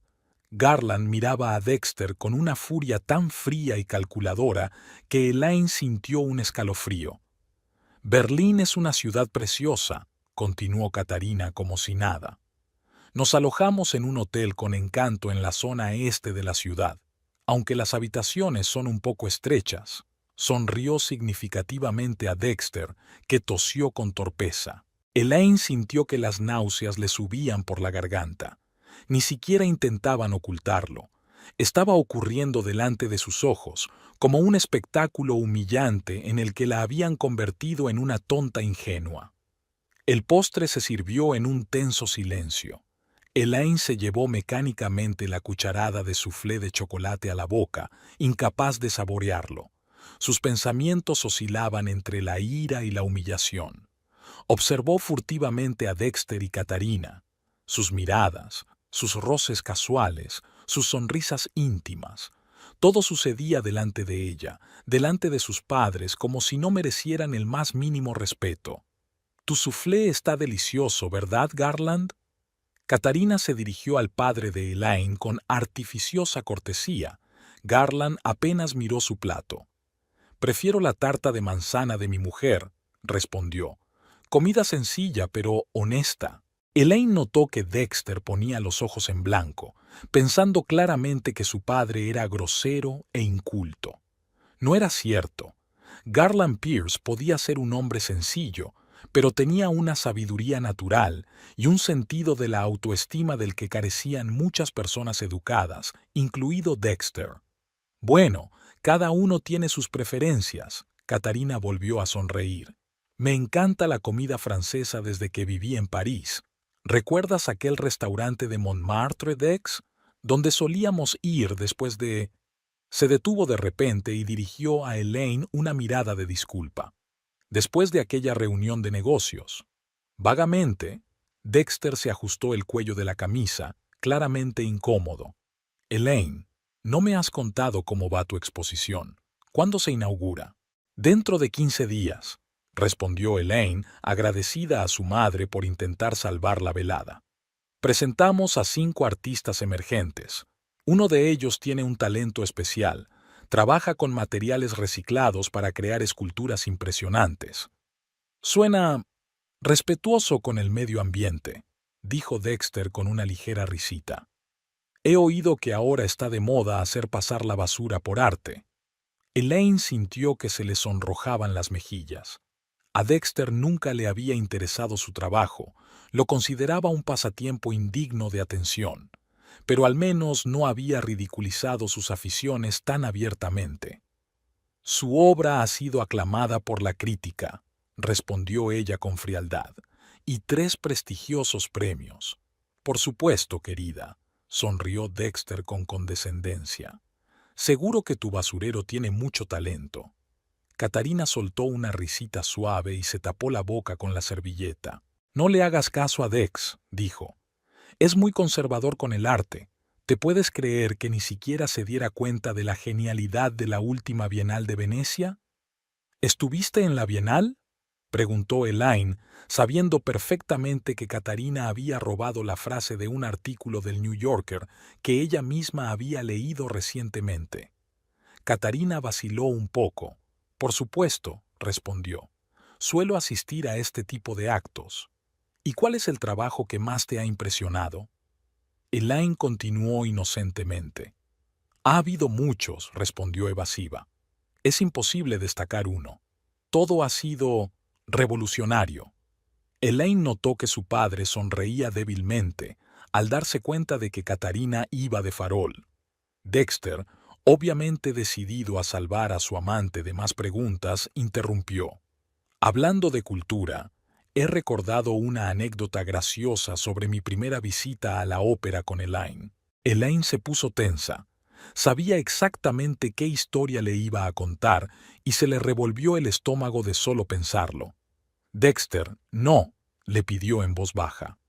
miraba a Dexter con una furia tan fría y calculadora que Elaine sintió un escalofrío. Berlín es una ciudad preciosa, continuó Katarina como si nada. Nos alojamos en un hotel con encanto en la zona este de la ciudad, aunque las habitaciones son un poco estrechas. Sonrió significativamente a Dexter, que tosió con torpeza. Elaine sintió que las náuseas le subían por la garganta. Ni siquiera intentaban ocultarlo. Estaba ocurriendo delante de sus ojos, como un espectáculo humillante en el que la habían convertido en una tonta ingenua. El postre se sirvió en un tenso silencio. Elaine se llevó mecánicamente la cucharada de soufflé de chocolate a la boca, incapaz de saborearlo. Sus pensamientos oscilaban entre la ira y la humillación. Observó furtivamente a Dexter y Katarina, sus miradas, sus roces casuales, sus sonrisas íntimas. Todo sucedía delante de ella, delante de sus padres, como si no merecieran el más mínimo respeto. «Tu soufflé está delicioso, ¿verdad, Garland?» Katarina se dirigió al padre de Elaine con artificiosa cortesía. Garland apenas miró su plato. «Prefiero la tarta de manzana de mi mujer», respondió. «Comida sencilla, pero honesta». Elaine notó que Dexter ponía los ojos en blanco, pensando claramente que su padre era grosero e inculto. No era cierto. Garland Pierce podía ser un hombre sencillo, pero tenía una sabiduría natural y un sentido de la autoestima del que carecían muchas personas educadas, incluido Dexter. «Bueno, cada uno tiene sus preferencias», Katarina volvió a sonreír. «Me encanta la comida francesa desde que viví en París. ¿Recuerdas aquel restaurante de Montmartre, Dex, donde solíamos ir después de...?» Se detuvo de repente y dirigió a Elaine una mirada de disculpa. «Después de aquella reunión de negocios». Vagamente, Dexter se ajustó el cuello de la camisa, claramente incómodo. «Elaine, no me has contado cómo va tu exposición. ¿Cuándo se inaugura?» «Dentro de 15 días», respondió Elaine, agradecida a su madre por intentar salvar la velada. «Presentamos a 5 artistas emergentes. Uno de ellos tiene un talento especial. Trabaja con materiales reciclados para crear esculturas impresionantes». «Suena respetuoso con el medio ambiente», dijo Dexter con una ligera risita. «He oído que ahora está de moda hacer pasar la basura por arte». Elaine sintió que se le sonrojaban las mejillas. A Dexter nunca le había interesado su trabajo, lo consideraba un pasatiempo indigno de atención, pero al menos no había ridiculizado sus aficiones tan abiertamente. «Su obra ha sido aclamada por la crítica», respondió ella con frialdad, «y 3 prestigiosos premios». «Por supuesto, querida», sonrió Dexter con condescendencia. «Seguro que tu basurero tiene mucho talento». Katarina soltó una risita suave y se tapó la boca con la servilleta. «No le hagas caso a Dex», dijo. «Es muy conservador con el arte. ¿Te puedes creer que ni siquiera se diera cuenta de la genialidad de la última Bienal de Venecia?» «¿Estuviste en la Bienal?», preguntó Elaine, sabiendo perfectamente que Katarina había robado la frase de un artículo del New Yorker que ella misma había leído recientemente. Katarina vaciló un poco. «Por supuesto», respondió. «Suelo asistir a este tipo de actos». «¿Y cuál es el trabajo que más te ha impresionado?». Elaine continuó inocentemente. «Ha habido muchos», respondió evasiva. «Es imposible destacar uno. Todo ha sido revolucionario». Elaine notó que su padre sonreía débilmente al darse cuenta de que Katarina iba de farol. Dexter, obviamente decidido a salvar a su amante de más preguntas, interrumpió. «Hablando de cultura, he recordado una anécdota graciosa sobre mi primera visita a la ópera con Elaine». Elaine se puso tensa. Sabía exactamente qué historia le iba a contar y se le revolvió el estómago de solo pensarlo. «Dexter, no», le pidió en voz baja.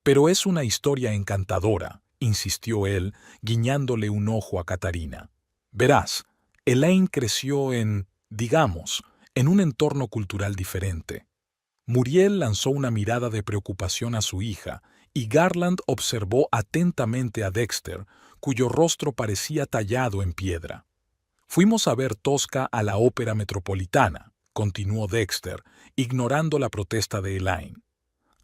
«Pero es una historia encantadora», insistió él, guiñándole un ojo a Katarina. «Verás, Elaine creció digamos, en un entorno cultural diferente». Muriel lanzó una mirada de preocupación a su hija, y Garland observó atentamente a Dexter, cuyo rostro parecía tallado en piedra. «Fuimos a ver Tosca a la Ópera Metropolitana», continuó Dexter, ignorando la protesta de Elaine.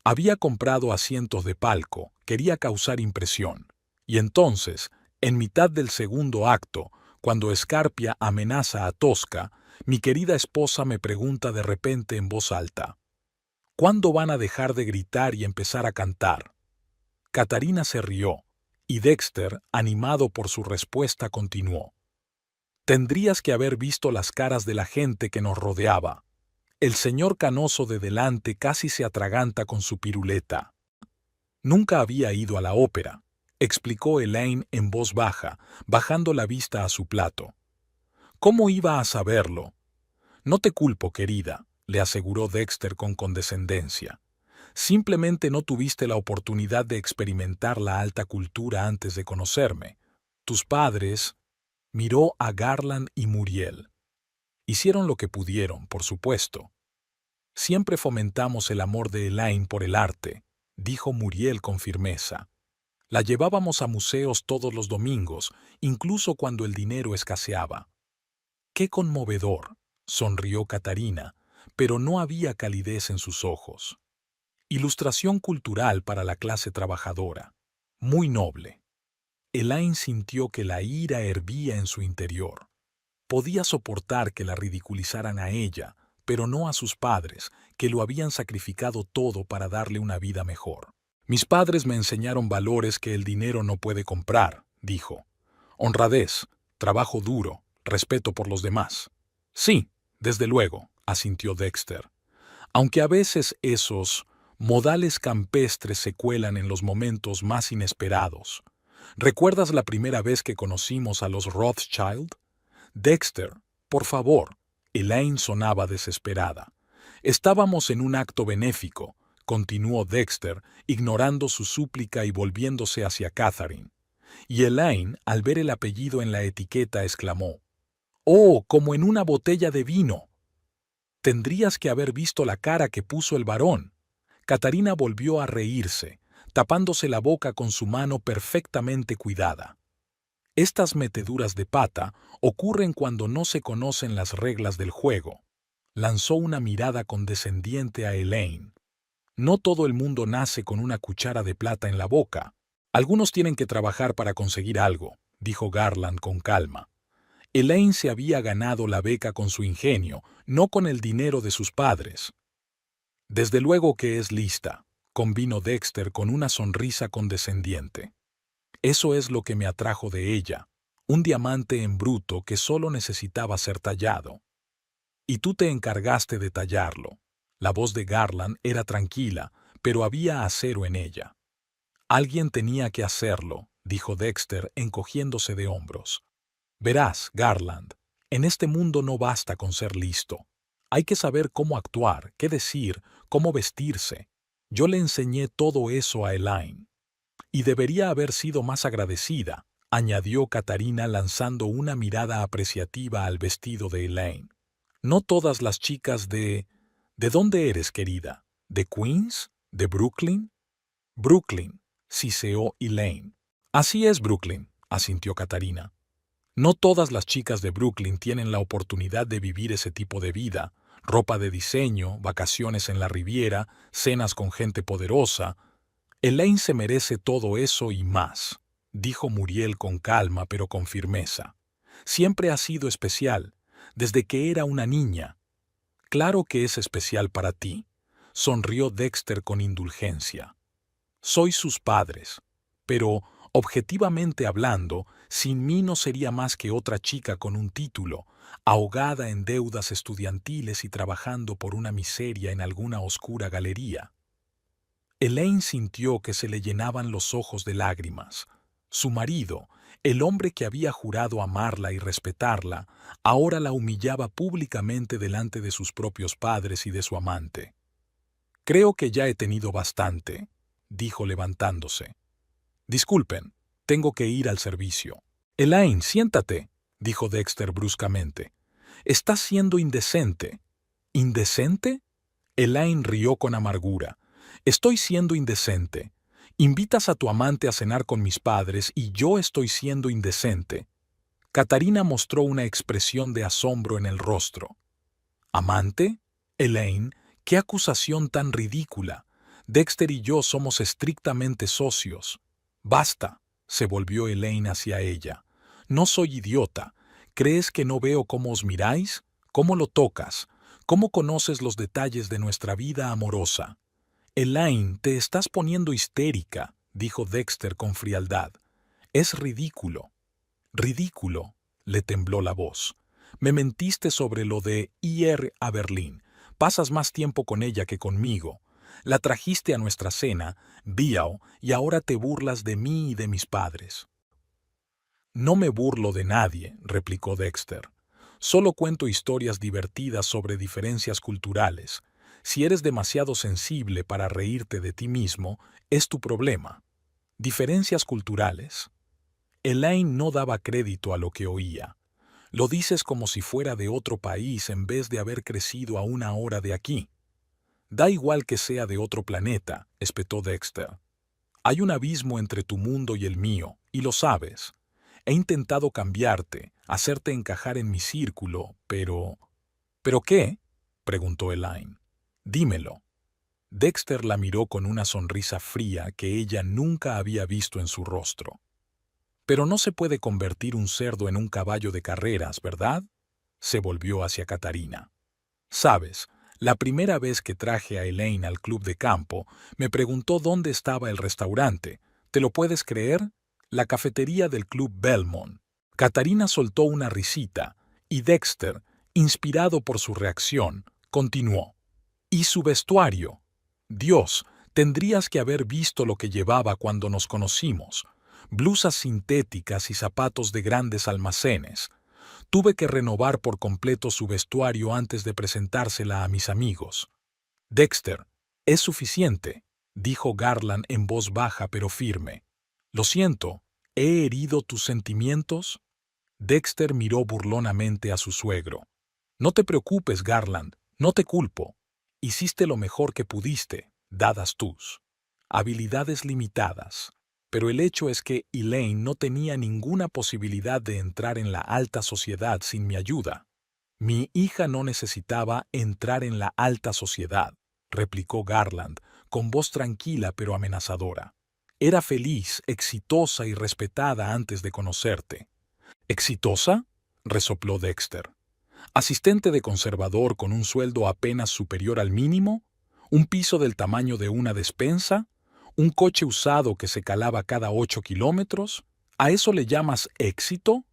«Había comprado asientos de palco, quería causar impresión. Y entonces, en mitad del segundo acto, cuando Scarpia amenaza a Tosca, mi querida esposa me pregunta de repente en voz alta: ¿cuándo van a dejar de gritar y empezar a cantar?». Katarina se rió, y Dexter, animado por su respuesta, continuó. «Tendrías que haber visto las caras de la gente que nos rodeaba. El señor canoso de delante casi se atraganta con su piruleta». «Nunca había ido a la ópera», explicó Elaine en voz baja, bajando la vista a su plato. ¿Cómo iba a saberlo? No te culpo, querida, le aseguró Dexter con condescendencia. Simplemente no tuviste la oportunidad de experimentar la alta cultura antes de conocerme. Tus padres... Miró a Garland y Muriel. Hicieron lo que pudieron, por supuesto. Siempre fomentamos el amor de Elaine por el arte, dijo Muriel con firmeza. La llevábamos a museos todos los domingos, incluso cuando el dinero escaseaba. ¡Qué conmovedor!, sonrió Catarina, pero no había calidez en sus ojos. Ilustración cultural para la clase trabajadora. Muy noble. Elaine sintió que la ira hervía en su interior. Podía soportar que la ridiculizaran a ella, pero no a sus padres, que lo habían sacrificado todo para darle una vida mejor. Mis padres me enseñaron valores que el dinero no puede comprar, dijo. Honradez, trabajo duro, respeto por los demás. Sí, desde luego, asintió Dexter. Aunque a veces esos modales campestres se cuelan en los momentos más inesperados. ¿Recuerdas la primera vez que conocimos a los Rothschild? Dexter, por favor. Elaine sonaba desesperada. Estábamos en un acto benéfico, continuó Dexter, ignorando su súplica y volviéndose hacia Catherine. Y Elaine, al ver el apellido en la etiqueta, exclamó: «¡Oh, como en una botella de vino!». Tendrías que haber visto la cara que puso el varón. Catarina volvió a reírse, tapándose la boca con su mano perfectamente cuidada. Estas meteduras de pata ocurren cuando no se conocen las reglas del juego. Lanzó una mirada condescendiente a Elaine. No todo el mundo nace con una cuchara de plata en la boca. Algunos tienen que trabajar para conseguir algo, dijo Garland con calma. Elaine se había ganado la beca con su ingenio, no con el dinero de sus padres. Desde luego que es lista, convino Dexter con una sonrisa condescendiente. Eso es lo que me atrajo de ella, un diamante en bruto que solo necesitaba ser tallado. Y tú te encargaste de tallarlo. La voz de Garland era tranquila, pero había acero en ella. Alguien tenía que hacerlo, dijo Dexter encogiéndose de hombros. Verás, Garland, en este mundo no basta con ser listo. Hay que saber cómo actuar, qué decir, cómo vestirse. Yo le enseñé todo eso a Elaine. Y debería haber sido más agradecida, añadió Catarina lanzando una mirada apreciativa al vestido de Elaine. No todas las chicas de... ¿De dónde eres, querida? ¿De Queens? ¿De Brooklyn? Brooklyn, siseó Elaine. Así es, Brooklyn, asintió Catarina. No todas las chicas de Brooklyn tienen la oportunidad de vivir ese tipo de vida. Ropa de diseño, vacaciones en la Riviera, cenas con gente poderosa. Elaine se merece todo eso y más, dijo Muriel con calma pero con firmeza. Siempre ha sido especial, desde que era una niña. Claro que es especial para ti, sonrió Dexter con indulgencia. Sois sus padres, pero, objetivamente hablando, sin mí no sería más que otra chica con un título, ahogada en deudas estudiantiles y trabajando por una miseria en alguna oscura galería. Elaine sintió que se le llenaban los ojos de lágrimas. Su marido, el hombre que había jurado amarla y respetarla, ahora la humillaba públicamente delante de sus propios padres y de su amante. «Creo que ya he tenido bastante», dijo levantándose. «Disculpen, tengo que ir al servicio». «Elaine, siéntate», dijo Dexter bruscamente. «Estás siendo indecente». «¿Indecente?». Elaine rió con amargura. «Estoy siendo indecente. Invitas a tu amante a cenar con mis padres y yo estoy siendo indecente». Catarina mostró una expresión de asombro en el rostro. «¿Amante? Elaine, qué acusación tan ridícula. Dexter y yo somos estrictamente socios». «Basta», se volvió Elaine hacia ella. «No soy idiota. ¿Crees que no veo cómo os miráis? ¿Cómo lo tocas? ¿Cómo conoces los detalles de nuestra vida amorosa?» «Elaine, te estás poniendo histérica», dijo Dexter con frialdad. «Es ridículo». «Ridículo», le tembló la voz. «Me mentiste sobre lo de ir a Berlín. Pasas más tiempo con ella que conmigo. La trajiste a nuestra cena, Biao, y ahora te burlas de mí y de mis padres». «No me burlo de nadie», replicó Dexter. Solo cuento historias divertidas sobre diferencias culturales. Si eres demasiado sensible para reírte de ti mismo, es tu problema. ¿Diferencias culturales? Elaine no daba crédito a lo que oía. Lo dices como si fuera de otro país en vez de haber crecido a 1 hora de aquí. Da igual que sea de otro planeta, espetó Dexter. Hay un abismo entre tu mundo y el mío, y lo sabes. He intentado cambiarte, hacerte encajar en mi círculo, pero... ¿Pero qué? Preguntó Elaine. Dímelo. Dexter la miró con una sonrisa fría que ella nunca había visto en su rostro. Pero no se puede convertir un cerdo en un caballo de carreras, ¿verdad? Se volvió hacia Katarina. Sabes, la primera vez que traje a Elaine al club de campo, me preguntó dónde estaba el restaurante. ¿Te lo puedes creer? La cafetería del club Belmont. Katarina soltó una risita, y Dexter, inspirado por su reacción, continuó. ¿Y su vestuario? Dios, tendrías que haber visto lo que llevaba cuando nos conocimos. Blusas sintéticas y zapatos de grandes almacenes. Tuve que renovar por completo su vestuario antes de presentársela a mis amigos. Dexter, es suficiente, dijo Garland en voz baja pero firme. Lo siento, ¿he herido tus sentimientos? Dexter miró burlonamente a su suegro. No te preocupes, Garland, no te culpo. Hiciste lo mejor que pudiste, dadas tus habilidades limitadas. Pero el hecho es que Elaine no tenía ninguna posibilidad de entrar en la alta sociedad sin mi ayuda. Mi hija no necesitaba entrar en la alta sociedad, replicó Garland, con voz tranquila pero amenazadora. Era feliz, exitosa y respetada antes de conocerte. ¿Exitosa? Resopló Dexter. ¿Asistente de conservador con un sueldo apenas superior al mínimo? ¿Un piso del tamaño de una despensa? ¿Un coche usado que se calaba cada 8 kilómetros? ¿A eso le llamas éxito?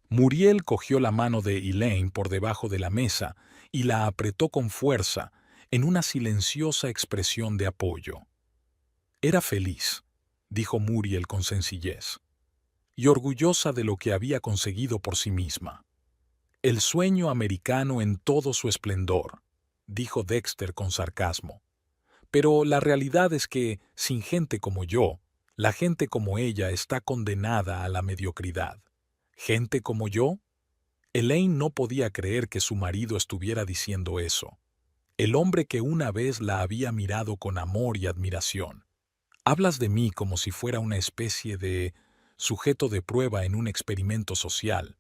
Muriel cogió la mano de Elaine por debajo de la mesa y la apretó con fuerza, en una silenciosa expresión de apoyo. Era feliz, dijo Muriel con sencillez, y orgullosa de lo que había conseguido por sí misma. El sueño americano en todo su esplendor, dijo Dexter con sarcasmo. Pero la realidad es que, sin gente como yo, la gente como ella está condenada a la mediocridad. ¿Gente como yo? Elaine no podía creer que su marido estuviera diciendo eso. El hombre que una vez la había mirado con amor y admiración. Hablas de mí como si fuera una especie de sujeto de prueba en un experimento social.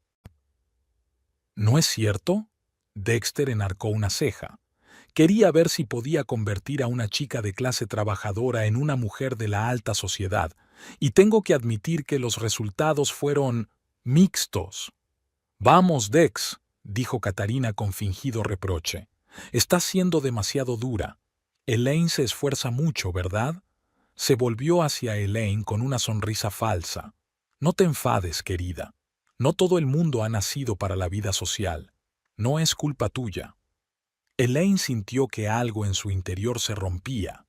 ¿No es cierto? Dexter enarcó una ceja. Quería ver si podía convertir a una chica de clase trabajadora en una mujer de la alta sociedad, y tengo que admitir que los resultados fueron mixtos. Vamos, Dex, dijo Katarina con fingido reproche. Estás siendo demasiado dura. Elaine se esfuerza mucho, ¿verdad? Se volvió hacia Elaine con una sonrisa falsa. No te enfades, querida. No todo el mundo ha nacido para la vida social. No es culpa tuya. Elaine sintió que algo en su interior se rompía.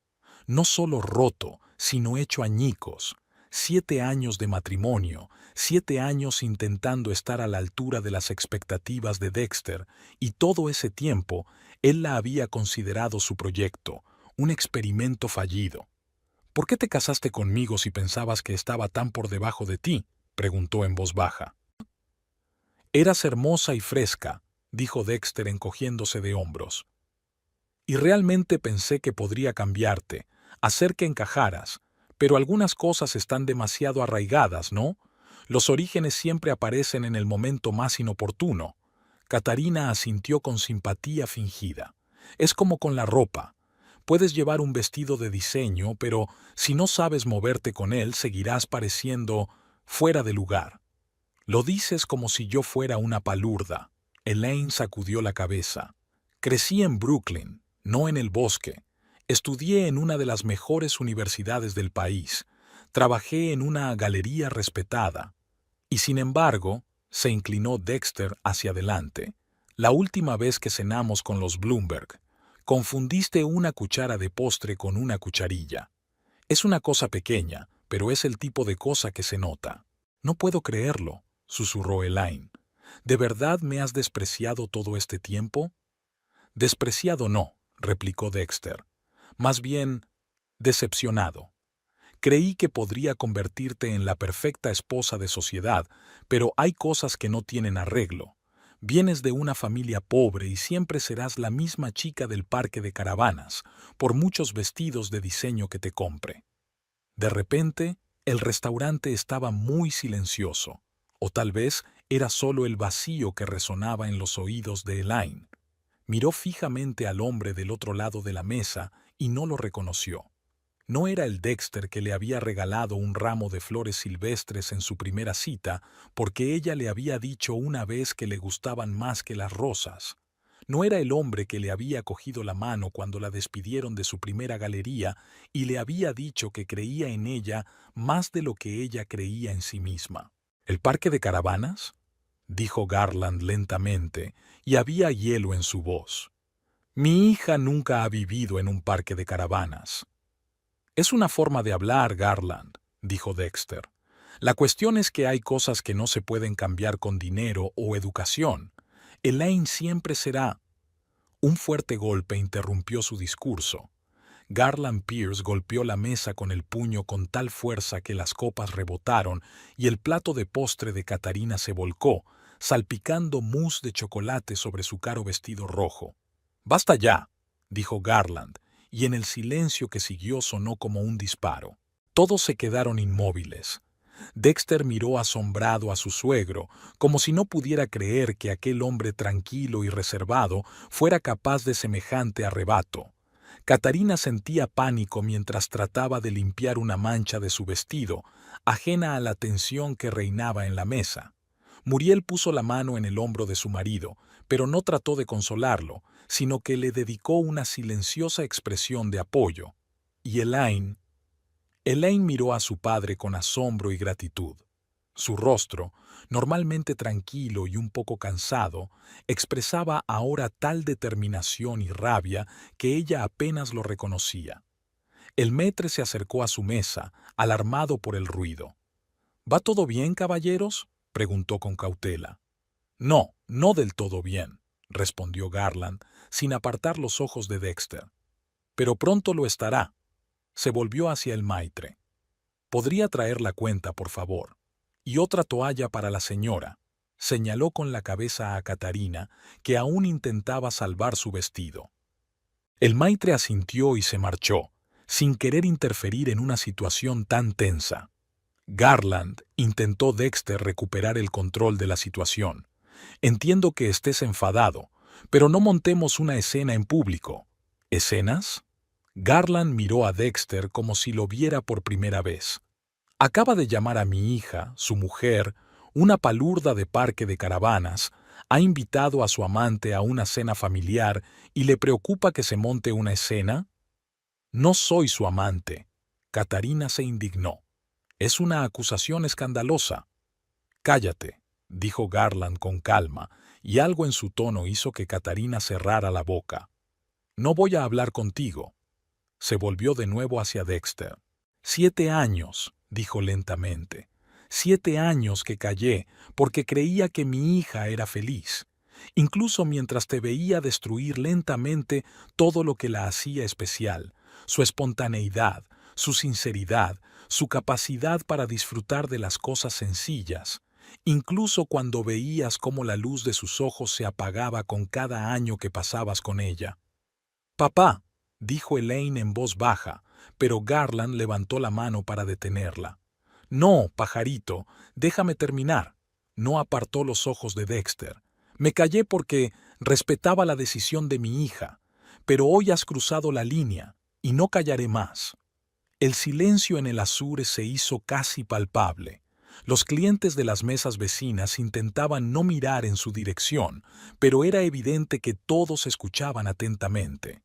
No solo roto, sino hecho añicos. 7 años de matrimonio, 7 años intentando estar a la altura de las expectativas de Dexter, y todo ese tiempo él la había considerado su proyecto, un experimento fallido. ¿Por qué te casaste conmigo si pensabas que estaba tan por debajo de ti?, preguntó en voz baja. Eras hermosa y fresca, dijo Dexter encogiéndose de hombros. Y realmente pensé que podría cambiarte, hacer que encajaras, pero algunas cosas están demasiado arraigadas, ¿no? Los orígenes siempre aparecen en el momento más inoportuno. Katarina asintió con simpatía fingida. Es como con la ropa. Puedes llevar un vestido de diseño, pero si no sabes moverte con él, seguirás pareciendo fuera de lugar. Lo dices como si yo fuera una palurda. Elaine sacudió la cabeza. Crecí en Brooklyn, no en el bosque. Estudié en una de las mejores universidades del país. Trabajé en una galería respetada. Y sin embargo, se inclinó Dexter hacia adelante. La última vez que cenamos con los Bloomberg, confundiste una cuchara de postre con una cucharilla. Es una cosa pequeña, pero es el tipo de cosa que se nota. No puedo creerlo, susurró Elaine. ¿De verdad me has despreciado todo este tiempo? Despreciado no, replicó Dexter. Más bien, decepcionado. Creí que podría convertirte en la perfecta esposa de sociedad, pero hay cosas que no tienen arreglo. Vienes de una familia pobre y siempre serás la misma chica del parque de caravanas, por muchos vestidos de diseño que te compre. De repente, el restaurante estaba muy silencioso, o tal vez era solo el vacío que resonaba en los oídos de Elaine. Miró fijamente al hombre del otro lado de la mesa y no lo reconoció. No era el Dexter que le había regalado un ramo de flores silvestres en su primera cita, porque ella le había dicho una vez que le gustaban más que las rosas. No era el hombre que le había cogido la mano cuando la despidieron de su primera galería y le había dicho que creía en ella más de lo que ella creía en sí misma. ¿El parque de caravanas?, dijo Garland lentamente, y había hielo en su voz. Mi hija nunca ha vivido en un parque de caravanas. Es una forma de hablar, Garland, dijo Dexter. La cuestión es que hay cosas que no se pueden cambiar con dinero o educación. Elaine siempre será. Un fuerte golpe interrumpió su discurso. Garland Pierce golpeó la mesa con el puño con tal fuerza que las copas rebotaron y el plato de postre de Katarina se volcó, salpicando mousse de chocolate sobre su caro vestido rojo. «Basta ya», dijo Garland, y en el silencio que siguió sonó como un disparo. Todos se quedaron inmóviles. Dexter miró asombrado a su suegro, como si no pudiera creer que aquel hombre tranquilo y reservado fuera capaz de semejante arrebato. Katarina sentía pánico mientras trataba de limpiar una mancha de su vestido, ajena a la tensión que reinaba en la mesa. Muriel puso la mano en el hombro de su marido, pero no trató de consolarlo, sino que le dedicó una silenciosa expresión de apoyo. Y Elaine miró a su padre con asombro y gratitud. Su rostro, normalmente tranquilo y un poco cansado, expresaba ahora tal determinación y rabia que ella apenas lo reconocía. El maître se acercó a su mesa, alarmado por el ruido. «¿Va todo bien, caballeros?», preguntó con cautela. «No, no del todo bien», respondió Garland, sin apartar los ojos de Dexter. «Pero pronto lo estará». Se volvió hacia el maître. «¿Podría traer la cuenta, por favor? Y otra toalla para la señora», señaló con la cabeza a Katarina, que aún intentaba salvar su vestido. El maître asintió y se marchó, sin querer interferir en una situación tan tensa. Garland, intentó Dexter recuperar el control de la situación. «Entiendo que estés enfadado, pero no montemos una escena en público». «¿Escenas?». Garland miró a Dexter como si lo viera por primera vez. «Acaba de llamar a mi hija, su mujer, una palurda de parque de caravanas, ha invitado a su amante a una cena familiar y le preocupa que se monte una escena». «No soy su amante». Katarina se indignó. «Es una acusación escandalosa». «Cállate», dijo Garland con calma, y algo en su tono hizo que Katarina cerrara la boca. «No voy a hablar contigo». Se volvió de nuevo hacia Dexter. 7 años, dijo lentamente. 7 años que callé porque creía que mi hija era feliz, incluso mientras te veía destruir lentamente todo lo que la hacía especial, su espontaneidad, su sinceridad, su capacidad para disfrutar de las cosas sencillas, incluso cuando veías cómo la luz de sus ojos se apagaba con cada año que pasabas con ella. «Papá», dijo Elaine en voz baja, pero Garland levantó la mano para detenerla. «No, pajarito, déjame terminar». No apartó los ojos de Dexter. «Me callé porque respetaba la decisión de mi hija, pero hoy has cruzado la línea y no callaré más». El silencio en el azur se hizo casi palpable. Los clientes de las mesas vecinas intentaban no mirar en su dirección, pero era evidente que todos escuchaban atentamente.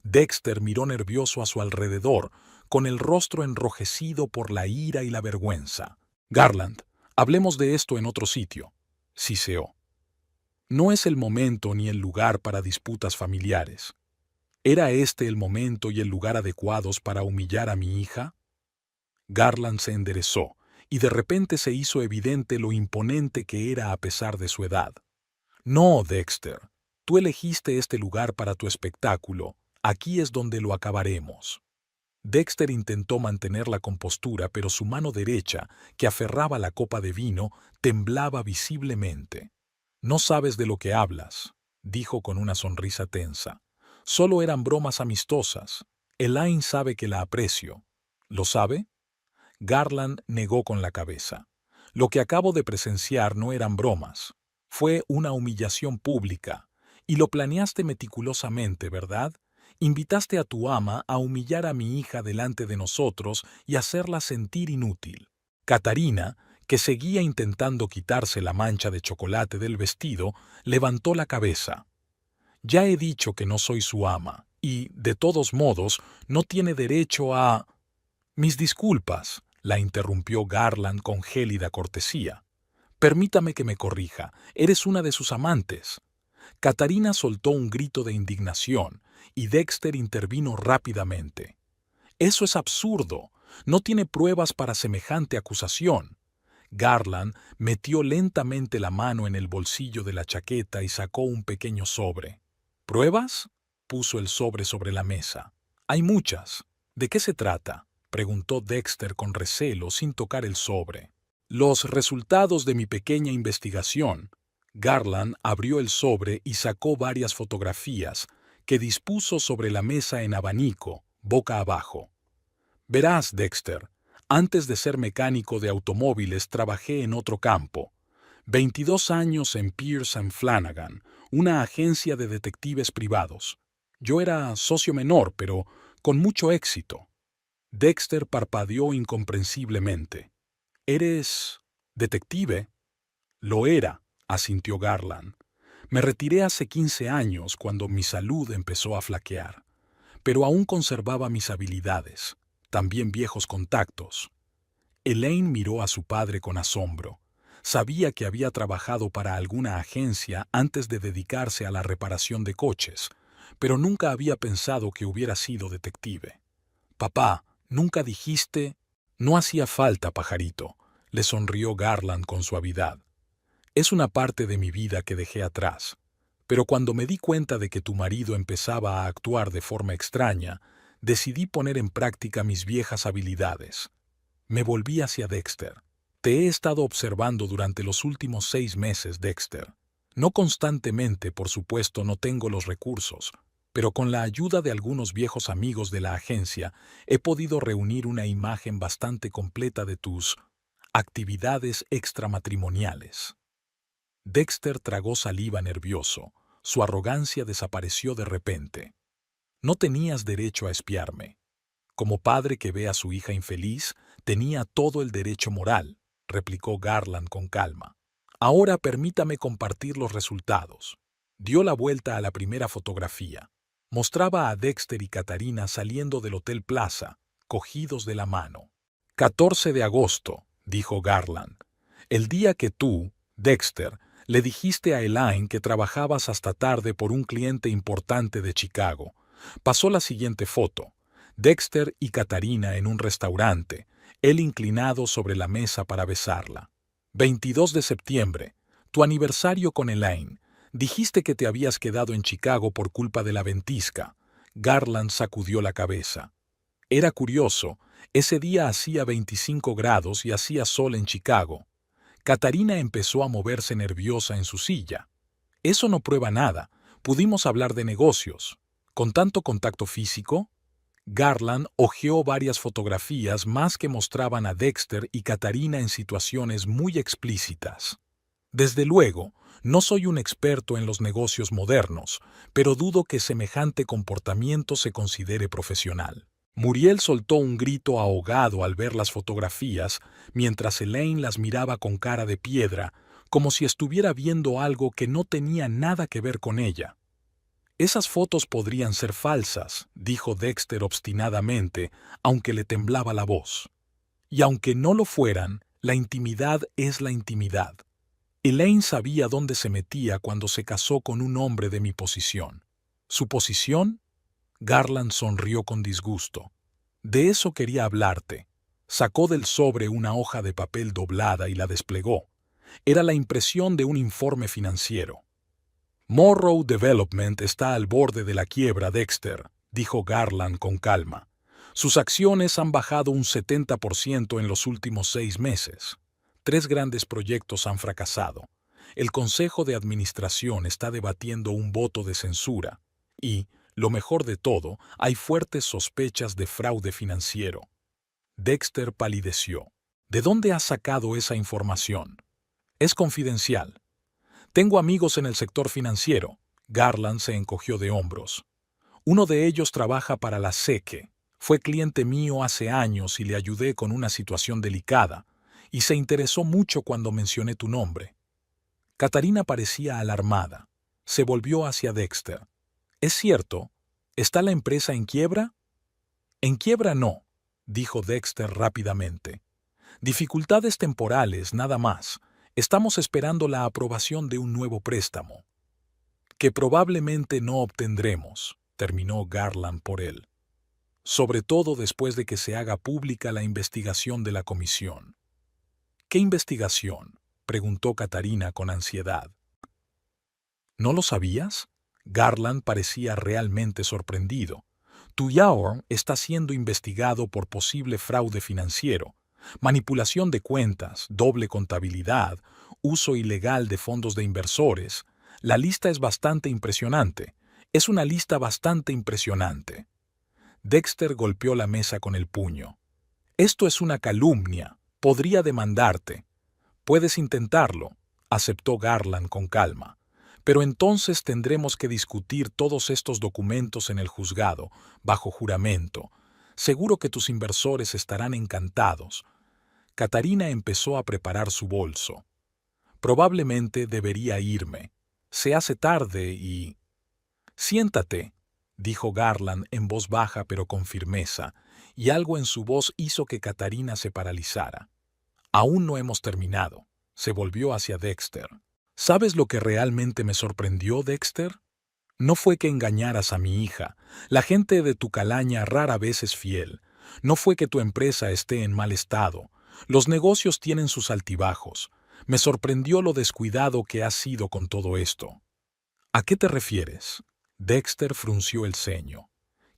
Dexter miró nervioso a su alrededor, con el rostro enrojecido por la ira y la vergüenza. «Garland, hablemos de esto en otro sitio», siseó. «No es el momento ni el lugar para disputas familiares. ¿Era este el momento y el lugar adecuados para humillar a mi hija?». Garland se enderezó, y de repente se hizo evidente lo imponente que era a pesar de su edad. No, Dexter, tú elegiste este lugar para tu espectáculo, aquí es donde lo acabaremos. Dexter intentó mantener la compostura, pero su mano derecha, que aferraba la copa de vino, temblaba visiblemente. No sabes de lo que hablas, dijo con una sonrisa tensa. Solo eran bromas amistosas. Elaine sabe que la aprecio. ¿Lo sabe? Garland negó con la cabeza. Lo que acabo de presenciar no eran bromas. Fue una humillación pública. Y lo planeaste meticulosamente, ¿verdad? Invitaste a tu ama a humillar a mi hija delante de nosotros y hacerla sentir inútil. Catarina, que seguía intentando quitarse la mancha de chocolate del vestido, levantó la cabeza. Ya he dicho que no soy su ama, y, de todos modos, no tiene derecho a... Mis disculpas, la interrumpió Garland con gélida cortesía. Permítame que me corrija, eres una de sus amantes. Catarina soltó un grito de indignación, y Dexter intervino rápidamente. Eso es absurdo. No tiene pruebas para semejante acusación. Garland metió lentamente la mano en el bolsillo de la chaqueta y sacó un pequeño sobre. ¿Pruebas? Puso el sobre la mesa. Hay muchas. ¿De qué se trata? Preguntó Dexter con recelo sin tocar el sobre. Los resultados de mi pequeña investigación. Garland abrió el sobre y sacó varias fotografías que dispuso sobre la mesa en abanico, boca abajo. Verás, Dexter, antes de ser mecánico de automóviles trabajé en otro campo. 22 años en Pierce & Flanagan, una agencia de detectives privados. Yo era socio menor, pero con mucho éxito. Dexter parpadeó incomprensiblemente. ¿Eres detective? Lo era, asintió Garland. Me retiré hace 15 años cuando mi salud empezó a flaquear, pero aún conservaba mis habilidades, también viejos contactos. Elaine miró a su padre con asombro. Sabía que había trabajado para alguna agencia antes de dedicarse a la reparación de coches, pero nunca había pensado que hubiera sido detective. Papá, nunca dijiste... No hacía falta, pajarito, le sonrió Garland con suavidad. Es una parte de mi vida que dejé atrás. Pero cuando me di cuenta de que tu marido empezaba a actuar de forma extraña, decidí poner en práctica mis viejas habilidades. Me volví hacia Dexter. Te he estado observando durante los últimos 6 meses, Dexter. No constantemente, por supuesto, no tengo los recursos, pero con la ayuda de algunos viejos amigos de la agencia, he podido reunir una imagen bastante completa de tus actividades extramatrimoniales. Dexter tragó saliva nervioso. Su arrogancia desapareció de repente. No tenías derecho a espiarme. Como padre que ve a su hija infeliz, tenía todo el derecho moral, replicó Garland con calma. Ahora permítame compartir los resultados. Dio la vuelta a la primera fotografía. Mostraba a Dexter y Catarina saliendo del Hotel Plaza, cogidos de la mano. 14 de agosto, dijo Garland. El día que tú, Dexter, le dijiste a Elaine que trabajabas hasta tarde por un cliente importante de Chicago. Pasó la siguiente foto. Dexter y Catarina en un restaurante, él inclinado sobre la mesa para besarla. 22 de septiembre, tu aniversario con Elaine. Dijiste que te habías quedado en Chicago por culpa de la ventisca. Garland sacudió la cabeza. Era curioso, ese día hacía 25 grados y hacía sol en Chicago. Catarina empezó a moverse nerviosa en su silla. Eso no prueba nada. Pudimos hablar de negocios. ¿Con tanto contacto físico? Garland hojeó varias fotografías más que mostraban a Dexter y Catarina en situaciones muy explícitas. Desde luego, no soy un experto en los negocios modernos, pero dudo que semejante comportamiento se considere profesional. Muriel soltó un grito ahogado al ver las fotografías, mientras Elaine las miraba con cara de piedra, como si estuviera viendo algo que no tenía nada que ver con ella. Esas fotos podrían ser falsas, dijo Dexter obstinadamente, aunque le temblaba la voz. Y aunque no lo fueran, la intimidad es la intimidad. Elaine sabía dónde se metía cuando se casó con un hombre de mi posición. ¿Su posición? Garland sonrió con disgusto. De eso quería hablarte. Sacó del sobre una hoja de papel doblada y la desplegó. Era la impresión de un informe financiero. Morrow Development está al borde de la quiebra, Dexter, dijo Garland con calma. Sus acciones han bajado un 70% en los últimos 6 meses. 3 grandes proyectos han fracasado. El Consejo de Administración está debatiendo un voto de censura. Y, lo mejor de todo, hay fuertes sospechas de fraude financiero. Dexter palideció. ¿De dónde has sacado esa información? Es confidencial. Tengo amigos en el sector financiero. Garland se encogió de hombros. Uno de ellos trabaja para la SEC. Fue cliente mío hace años y le ayudé con una situación delicada, y se interesó mucho cuando mencioné tu nombre. Catarina parecía alarmada. Se volvió hacia Dexter. ¿Es cierto? ¿Está la empresa en quiebra? En quiebra no, dijo Dexter rápidamente. Dificultades temporales, nada más. Estamos esperando la aprobación de un nuevo préstamo. Que probablemente no obtendremos, terminó Garland por él. Sobre todo después de que se haga pública la investigación de la comisión. ¿Qué investigación?, preguntó Catarina con ansiedad. ¿No lo sabías? Garland parecía realmente sorprendido. Tuyaor está siendo investigado por posible fraude financiero, manipulación de cuentas, doble contabilidad, uso ilegal de fondos de inversores. La lista es bastante impresionante. Es una lista bastante impresionante. Dexter golpeó la mesa con el puño. Esto es una calumnia. Podría demandarte. Puedes intentarlo, aceptó Garland con calma. Pero entonces tendremos que discutir todos estos documentos en el juzgado, bajo juramento. Seguro que tus inversores estarán encantados. Catarina empezó a preparar su bolso. Probablemente debería irme. Se hace tarde y... Siéntate, dijo Garland en voz baja pero con firmeza, y algo en su voz hizo que Catarina se paralizara. Aún no hemos terminado. Se volvió hacia Dexter. ¿Sabes lo que realmente me sorprendió, Dexter? No fue que engañaras a mi hija. La gente de tu calaña rara vez es fiel. No fue que tu empresa esté en mal estado. Los negocios tienen sus altibajos. Me sorprendió lo descuidado que has sido con todo esto. ¿A qué te refieres? Dexter frunció el ceño.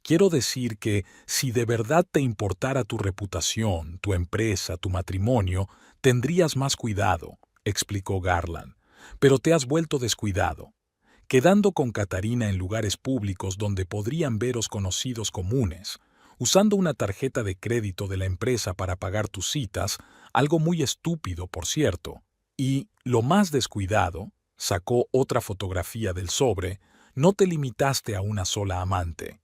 Quiero decir que, si de verdad te importara tu reputación, tu empresa, tu matrimonio, tendrías más cuidado, explicó Garland. Pero te has vuelto descuidado, quedando con Catarina en lugares públicos donde podrían veros conocidos comunes, usando una tarjeta de crédito de la empresa para pagar tus citas, algo muy estúpido, por cierto. Y, lo más descuidado, sacó otra fotografía del sobre, no te limitaste a una sola amante.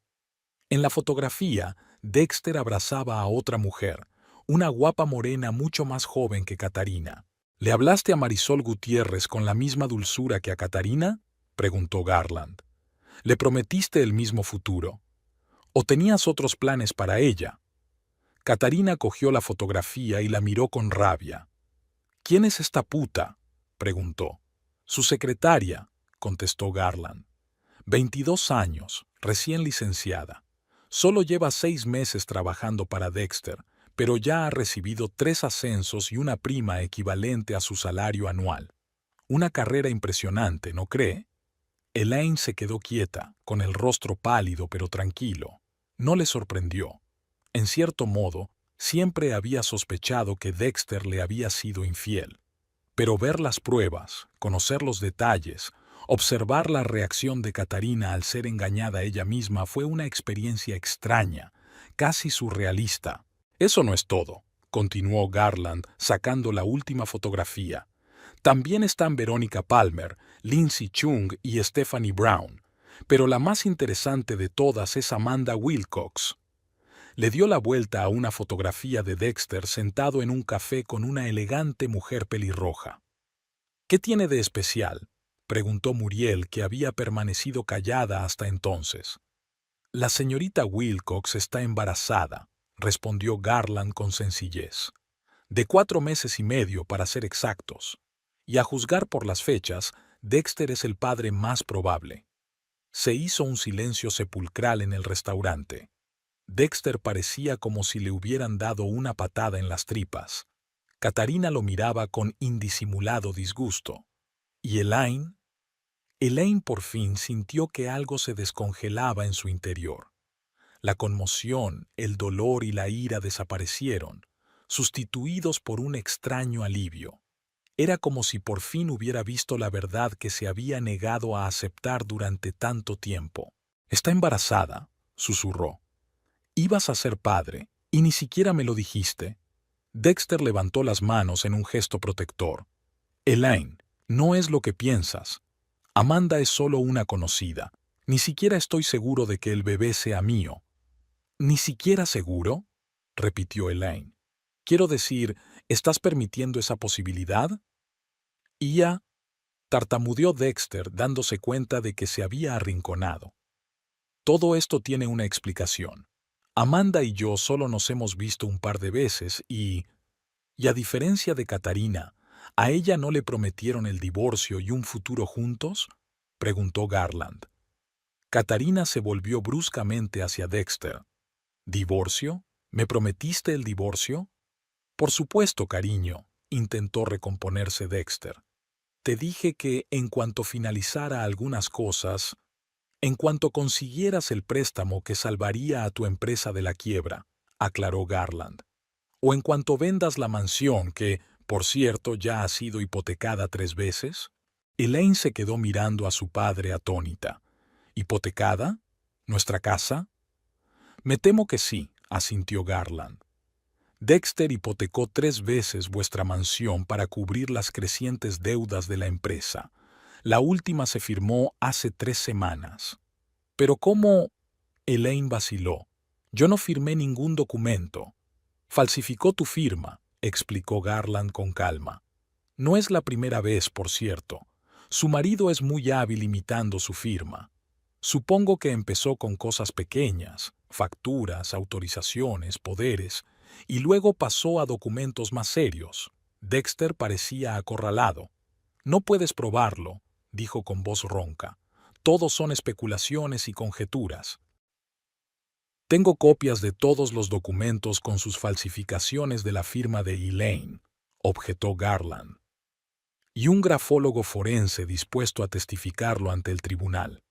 En la fotografía, Dexter abrazaba a otra mujer, una guapa morena mucho más joven que Catarina. ¿Le hablaste a Marisol Gutiérrez con la misma dulzura que a Catarina?, preguntó Garland. ¿Le prometiste el mismo futuro? ¿O tenías otros planes para ella? Catarina cogió la fotografía y la miró con rabia. ¿Quién es esta puta?, preguntó. Su secretaria, contestó Garland. 22 años, recién licenciada. Solo lleva 6 meses trabajando para Dexter, pero ya ha recibido 3 ascensos y una prima equivalente a su salario anual. Una carrera impresionante, ¿no cree? Elaine se quedó quieta, con el rostro pálido pero tranquilo. No le sorprendió. En cierto modo, siempre había sospechado que Dexter le había sido infiel. Pero ver las pruebas, conocer los detalles, observar la reacción de Catarina al ser engañada ella misma fue una experiencia extraña, casi surrealista. Eso no es todo, continuó Garland, sacando la última fotografía. También están Verónica Palmer, Lindsay Chung y Stephanie Brown. Pero la más interesante de todas es Amanda Wilcox. Le dio la vuelta a una fotografía de Dexter sentado en un café con una elegante mujer pelirroja. ¿Qué tiene de especial?, preguntó Muriel, que había permanecido callada hasta entonces. La señorita Wilcox está embarazada, respondió Garland con sencillez. De 4 meses y medio, para ser exactos. Y a juzgar por las fechas, Dexter es el padre más probable. Se hizo un silencio sepulcral en el restaurante. Dexter parecía como si le hubieran dado una patada en las tripas. Katarina lo miraba con indisimulado disgusto. ¿Y Elaine? Elaine por fin sintió que algo se descongelaba en su interior. La conmoción, el dolor y la ira desaparecieron, sustituidos por un extraño alivio. Era como si por fin hubiera visto la verdad que se había negado a aceptar durante tanto tiempo. «Está embarazada», susurró. «Ibas a ser padre, y ni siquiera me lo dijiste». Dexter levantó las manos en un gesto protector. «Elaine, no es lo que piensas. Amanda es solo una conocida. Ni siquiera estoy seguro de que el bebé sea mío». «¿Ni siquiera seguro?», repitió Elaine. «Quiero decir, ¿estás permitiendo esa posibilidad?» «Ya», tartamudeó Dexter, dándose cuenta de que se había arrinconado. «Todo esto tiene una explicación. Amanda y yo solo nos hemos visto un par de veces y a diferencia de Katarina, ¿a ella no le prometieron el divorcio y un futuro juntos?», preguntó Garland. Katarina se volvió bruscamente hacia Dexter. «¿Divorcio? ¿Me prometiste el divorcio?» «Por supuesto, cariño», intentó recomponerse Dexter. «Te dije que en cuanto finalizara algunas cosas, en cuanto consiguieras el préstamo que salvaría a tu empresa de la quiebra», aclaró Garland. «O en cuanto vendas la mansión que, por cierto, ya ha sido hipotecada 3 veces». Elaine se quedó mirando a su padre atónita. «¿Hipotecada? ¿Nuestra casa?» «Me temo que sí», asintió Garland. «Dexter hipotecó 3 veces vuestra mansión para cubrir las crecientes deudas de la empresa. La última se firmó hace 3 semanas». «¿Pero cómo?». Elaine vaciló. «Yo no firmé ningún documento». «Falsificó tu firma», explicó Garland con calma. «No es la primera vez, por cierto. Su marido es muy hábil imitando su firma. Supongo que empezó con cosas pequeñas, facturas, autorizaciones, poderes, y luego pasó a documentos más serios». Dexter parecía acorralado. «No puedes probarlo», dijo con voz ronca. «Todos son especulaciones y conjeturas». «Tengo copias de todos los documentos con sus falsificaciones de la firma de Elaine», objetó Garland. «Y un grafólogo forense dispuesto a testificarlo ante el tribunal.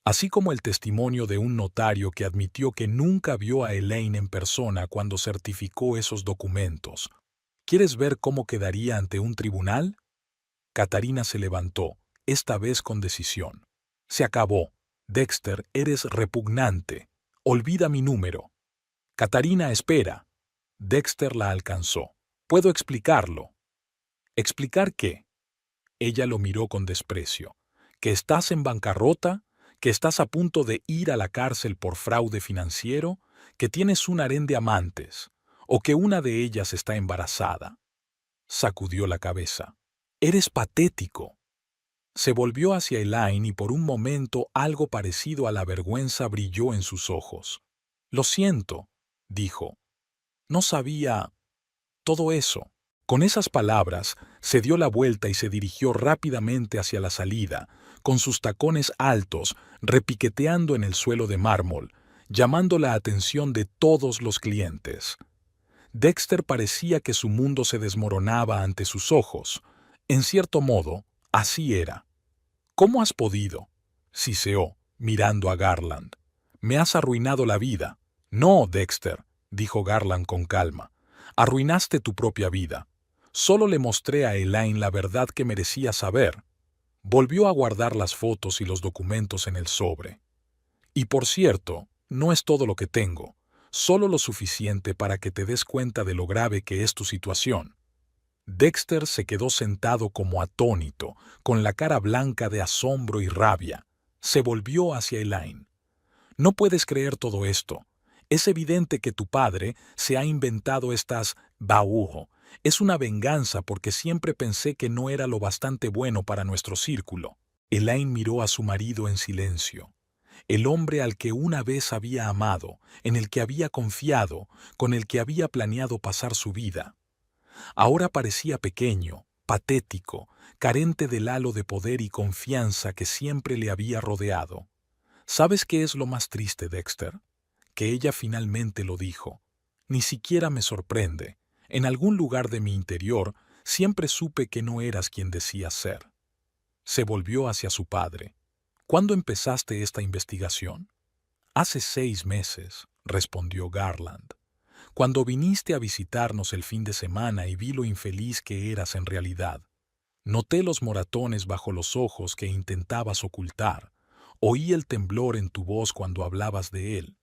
Así como el testimonio de un notario que admitió que nunca vio a Elaine en persona cuando certificó esos documentos. ¿Quieres ver cómo quedaría ante un tribunal?». Katarina se levantó, esta vez con decisión. «Se acabó. Dexter, eres repugnante. Olvida mi número». «Katarina, espera». Dexter la alcanzó. «Puedo explicarlo». «¿Explicar qué?». Ella lo miró con desprecio. «¿Que estás en bancarrota? ¿Que estás a punto de ir a la cárcel por fraude financiero? ¿Que tienes un harén de amantes? ¿O que una de ellas está embarazada?». Sacudió la cabeza. «Eres patético». Se volvió hacia Elaine y por un momento algo parecido a la vergüenza brilló en sus ojos. «Lo siento», dijo. «No sabía todo eso». Con esas palabras, se dio la vuelta y se dirigió rápidamente hacia la salida, con sus tacones altos, repiqueteando en el suelo de mármol, llamando la atención de todos los clientes. Dexter parecía que su mundo se desmoronaba ante sus ojos. En cierto modo, así era. «¿Cómo has podido?», siseó, mirando a Garland. «Me has arruinado la vida». «No, Dexter», dijo Garland con calma. «Arruinaste tu propia vida. Solo le mostré a Elaine la verdad que merecía saber». Volvió a guardar las fotos y los documentos en el sobre. «Y por cierto, no es todo lo que tengo, solo lo suficiente para que te des cuenta de lo grave que es tu situación». Dexter se quedó sentado como atónito, con la cara blanca de asombro y rabia. Se volvió hacia Elaine. «No puedes creer todo esto. Es evidente que tu padre se ha inventado estas baújo. Es una venganza porque siempre pensé que no era lo bastante bueno para nuestro círculo». Elaine miró a su marido en silencio. El hombre al que una vez había amado, en el que había confiado, con el que había planeado pasar su vida. Ahora parecía pequeño, patético, carente del halo de poder y confianza que siempre le había rodeado. ¿Sabes qué es lo más triste, Dexter? que ella finalmente lo dijo. Ni siquiera me sorprende. En algún lugar de mi interior siempre supe que no eras quien decías ser. Se volvió hacia su padre. ¿Cuándo empezaste esta investigación? Hace 6 meses, respondió Garland. Cuando viniste a visitarnos el fin de semana y vi lo infeliz que eras en realidad. Noté los moratones bajo los ojos que intentabas ocultar. Oí el temblor en tu voz cuando hablabas de él.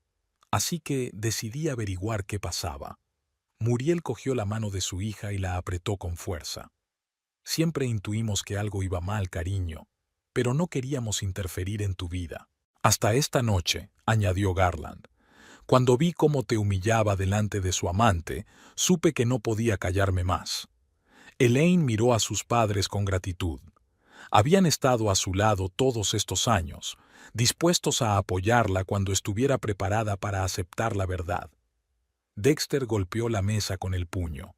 Así que decidí averiguar qué pasaba. Muriel cogió la mano de su hija y la apretó con fuerza. Siempre intuimos que algo iba mal, cariño, pero no queríamos interferir en tu vida. Hasta esta noche, añadió Garland. Cuando vi cómo te humillaba delante de su amante, supe que no podía callarme más. Elaine miró a sus padres con gratitud. Habían estado a su lado todos estos años, dispuestos a apoyarla cuando estuviera preparada para aceptar la verdad. Dexter golpeó la mesa con el puño.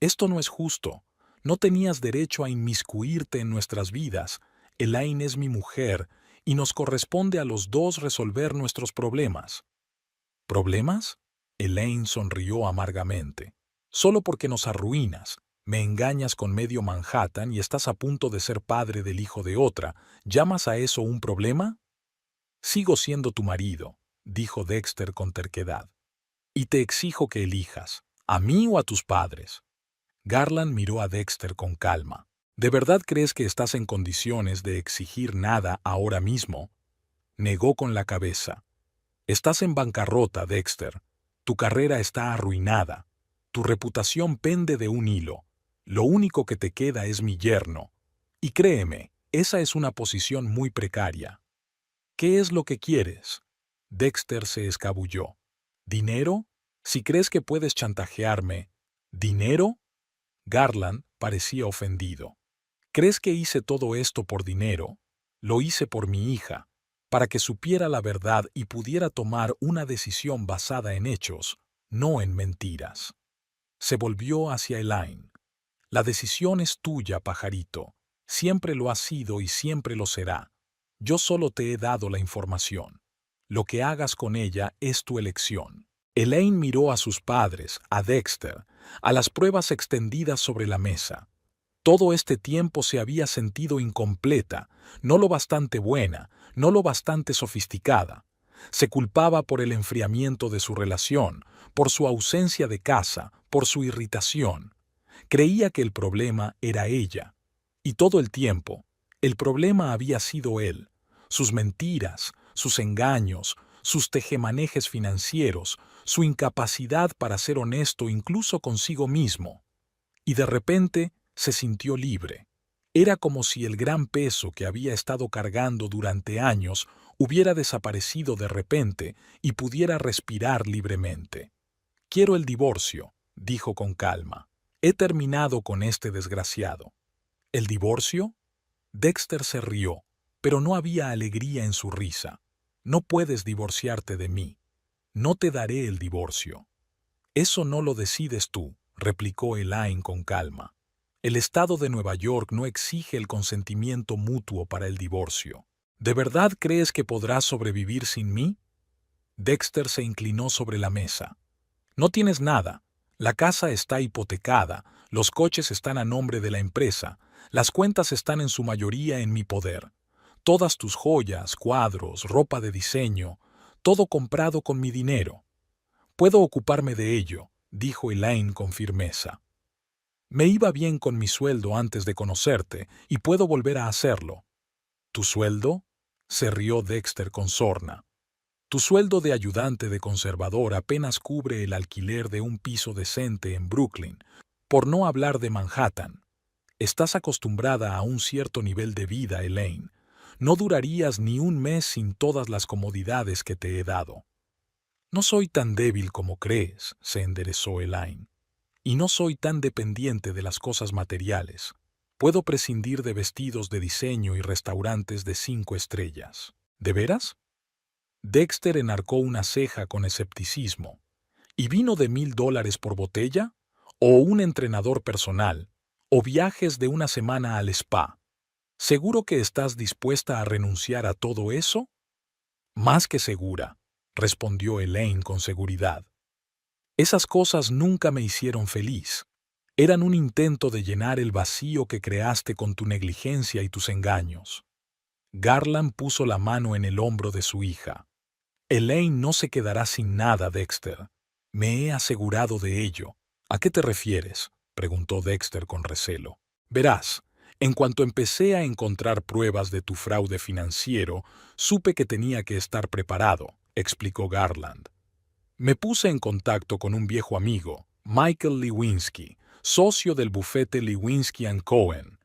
Esto no es justo. No tenías derecho a inmiscuirte en nuestras vidas. Elaine es mi mujer y nos corresponde a los dos resolver nuestros problemas. ¿Problemas? Elaine sonrió amargamente. Solo porque nos arruinas, me engañas con medio Manhattan y estás a punto de ser padre del hijo de otra, ¿llamas a eso un problema? Sigo siendo tu marido, dijo Dexter con terquedad. Y te exijo que elijas, a mí o a tus padres. Garland miró a Dexter con calma. ¿De verdad crees que estás en condiciones de exigir nada ahora mismo? Negó con la cabeza. Estás en bancarrota, Dexter. Tu carrera está arruinada. Tu reputación pende de un hilo. Lo único que te queda es mi yerno. Y créeme, esa es una posición muy precaria. ¿Qué es lo que quieres? Dexter se escabulló. ¿Dinero? Si crees que puedes chantajearme. ¿Dinero? Garland parecía ofendido. ¿Crees que hice todo esto por dinero? Lo hice por mi hija, para que supiera la verdad y pudiera tomar una decisión basada en hechos, no en mentiras. Se volvió hacia Elaine. La decisión es tuya, pajarito. Siempre lo ha sido y siempre lo será. Yo solo te he dado la información. Lo que hagas con ella es tu elección. Elaine miró a sus padres, a Dexter, a las pruebas extendidas sobre la mesa. Todo este tiempo se había sentido incompleta, no lo bastante buena, no lo bastante sofisticada. Se culpaba por el enfriamiento de su relación, por su ausencia de casa, por su irritación. Creía que el problema era ella. Y todo el tiempo, el problema había sido él. Sus mentiras, sus engaños, sus tejemanejes financieros, su incapacidad para ser honesto incluso consigo mismo. Y de repente se sintió libre. Era como si el gran peso que había estado cargando durante años hubiera desaparecido de repente y pudiera respirar libremente. Quiero el divorcio, dijo con calma. He terminado con este desgraciado. ¿El divorcio? Dexter se rió, pero no había alegría en su risa. No puedes divorciarte de mí. No te daré el divorcio. Eso no lo decides tú, replicó Elaine con calma. El Estado de Nueva York no exige el consentimiento mutuo para el divorcio. ¿De verdad crees que podrás sobrevivir sin mí? Dexter se inclinó sobre la mesa. No tienes nada. La casa está hipotecada, los coches están a nombre de la empresa, las cuentas están en su mayoría en mi poder. Todas tus joyas, cuadros, ropa de diseño, todo comprado con mi dinero. Puedo ocuparme de ello, dijo Elaine con firmeza. Me iba bien con mi sueldo antes de conocerte y puedo volver a hacerlo. ¿Tu sueldo? Se rió Dexter con sorna. Tu sueldo de ayudante de conservador apenas cubre el alquiler de un piso decente en Brooklyn, por no hablar de Manhattan. Estás acostumbrada a un cierto nivel de vida, Elaine. No durarías ni un mes sin todas las comodidades que te he dado. No soy tan débil como crees, se enderezó Elaine. Y no soy tan dependiente de las cosas materiales. Puedo prescindir de vestidos de diseño y restaurantes de 5 estrellas. ¿De veras? Dexter enarcó una ceja con escepticismo. ¿Y vino de $1000 por botella? ¿O un entrenador personal? ¿O viajes de una semana al spa? ¿Seguro que estás dispuesta a renunciar a todo eso? Más que segura, respondió Elaine con seguridad. Esas cosas nunca me hicieron feliz. Eran un intento de llenar el vacío que creaste con tu negligencia y tus engaños. Garland puso la mano en el hombro de su hija. Elaine no se quedará sin nada, Dexter. Me he asegurado de ello. ¿A qué te refieres?, preguntó Dexter con recelo. Verás, en cuanto empecé a encontrar pruebas de tu fraude financiero, supe que tenía que estar preparado, explicó Garland. Me puse en contacto con un viejo amigo, Michael Lewinsky, socio del bufete Lewinsky & Cohen.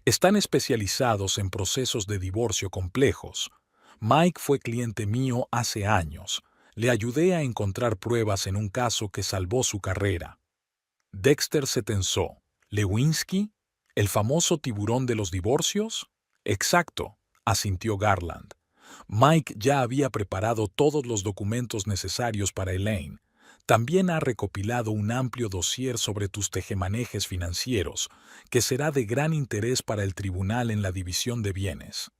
Están especializados en procesos de divorcio complejos. Mike fue cliente mío hace años. Le ayudé a encontrar pruebas en un caso que salvó su carrera. Dexter se tensó. ¿Lewinsky? ¿El famoso tiburón de los divorcios? Exacto, asintió Garland. Mike ya había preparado todos los documentos necesarios para Elaine. También ha recopilado un amplio dossier sobre tus tejemanejes financieros, que será de gran interés para el tribunal en la división de bienes.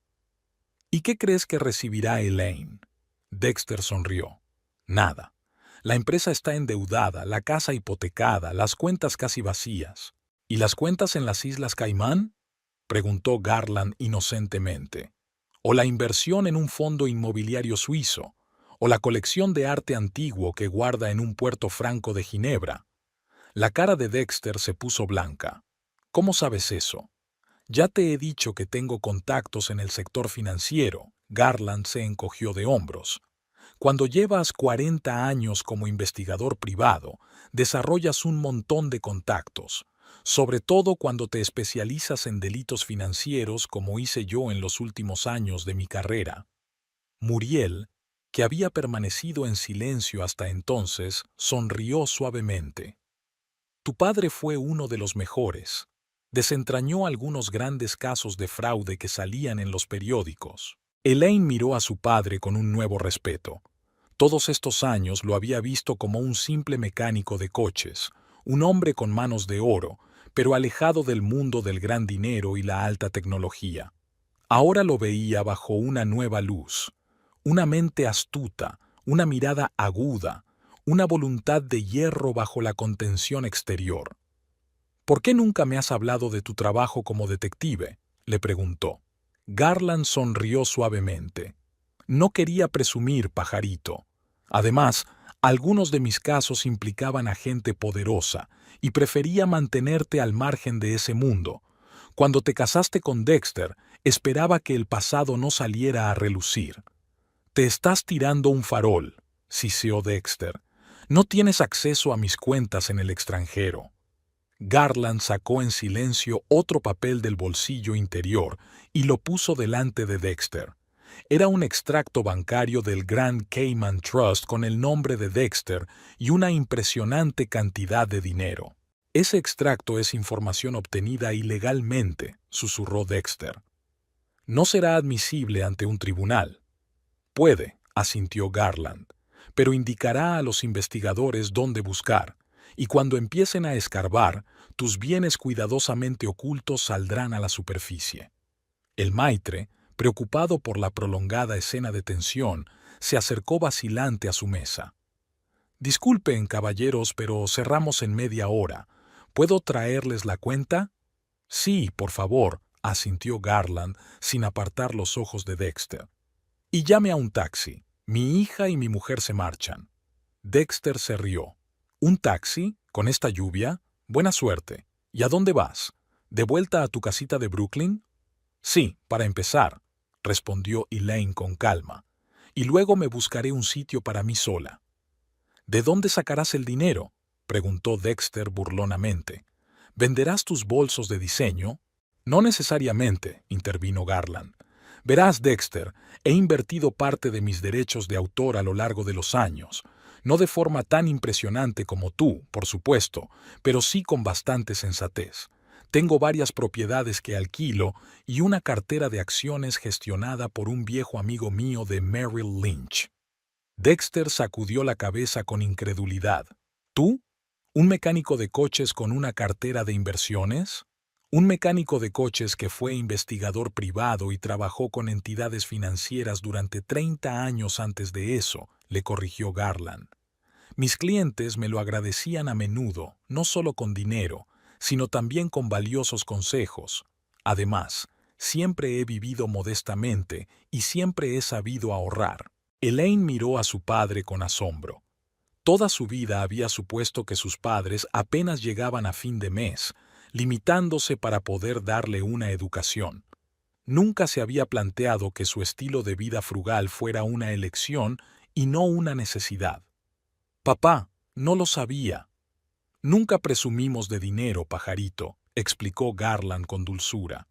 ¿Y qué crees que recibirá Elaine? Dexter sonrió. Nada. La empresa está endeudada, la casa hipotecada, las cuentas casi vacías. ¿Y las cuentas en las Islas Caimán?, preguntó Garland inocentemente. ¿O la inversión en un fondo inmobiliario suizo? ¿O la colección de arte antiguo que guarda en un puerto franco de Ginebra? La cara de Dexter se puso blanca. ¿Cómo sabes eso? Ya te he dicho que tengo contactos en el sector financiero. Garland se encogió de hombros. Cuando llevas 40 años como investigador privado, desarrollas un montón de contactos, sobre todo cuando te especializas en delitos financieros como hice yo en los últimos años de mi carrera. Muriel, que había permanecido en silencio hasta entonces, sonrió suavemente. Tu padre fue uno de los mejores. Desentrañó algunos grandes casos de fraude que salían en los periódicos. Elaine miró a su padre con un nuevo respeto. Todos estos años lo había visto como un simple mecánico de coches, un hombre con manos de oro, pero alejado del mundo del gran dinero y la alta tecnología. Ahora lo veía bajo una nueva luz, una mente astuta, una mirada aguda, una voluntad de hierro bajo la contención exterior. ¿Por qué nunca me has hablado de tu trabajo como detective?, le preguntó. Garland sonrió suavemente. No quería presumir, pajarito. Además, algunos de mis casos implicaban a gente poderosa y prefería mantenerte al margen de ese mundo. Cuando te casaste con Dexter, esperaba que el pasado no saliera a relucir. Te estás tirando un farol, siseó Dexter. No tienes acceso a mis cuentas en el extranjero. Garland sacó en silencio otro papel del bolsillo interior y lo puso delante de Dexter. Era un extracto bancario del Grand Cayman Trust con el nombre de Dexter y una impresionante cantidad de dinero. Ese extracto es información obtenida ilegalmente, susurró Dexter. No será admisible ante un tribunal. Puede, asintió Garland, pero indicará a los investigadores dónde buscar, y cuando empiecen a escarbar, tus bienes cuidadosamente ocultos saldrán a la superficie. El maitre, preocupado por la prolongada escena de tensión, se acercó vacilante a su mesa. Disculpen, caballeros, pero cerramos en media hora. ¿Puedo traerles la cuenta? Sí, por favor, asintió Garland, sin apartar los ojos de Dexter. Y llame a un taxi. Mi hija y mi mujer se marchan. Dexter se rió. ¿Un taxi? ¿Con esta lluvia? Buena suerte. ¿Y a dónde vas? ¿De vuelta a tu casita de Brooklyn? Sí, para empezar, respondió Elaine con calma. Y luego me buscaré un sitio para mí sola. ¿De dónde sacarás el dinero?, preguntó Dexter burlonamente. ¿Venderás tus bolsos de diseño? No necesariamente, intervino Garland. Verás, Dexter, he invertido parte de mis derechos de autor a lo largo de los años. No de forma tan impresionante como tú, por supuesto, pero sí con bastante sensatez. Tengo varias propiedades que alquilo y una cartera de acciones gestionada por un viejo amigo mío de Merrill Lynch. Dexter sacudió la cabeza con incredulidad. ¿Tú? ¿Un mecánico de coches con una cartera de inversiones? Un mecánico de coches que fue investigador privado y trabajó con entidades financieras durante 30 años antes de eso, le corrigió Garland. Mis clientes me lo agradecían a menudo, no solo con dinero, sino también con valiosos consejos. Además, siempre he vivido modestamente y siempre he sabido ahorrar. Elaine miró a su padre con asombro. Toda su vida había supuesto que sus padres apenas llegaban a fin de mes, limitándose para poder darle una educación. Nunca se había planteado que su estilo de vida frugal fuera una elección y no una necesidad. Papá, no lo sabía. Nunca presumimos de dinero, pajarito, explicó Garland con dulzura.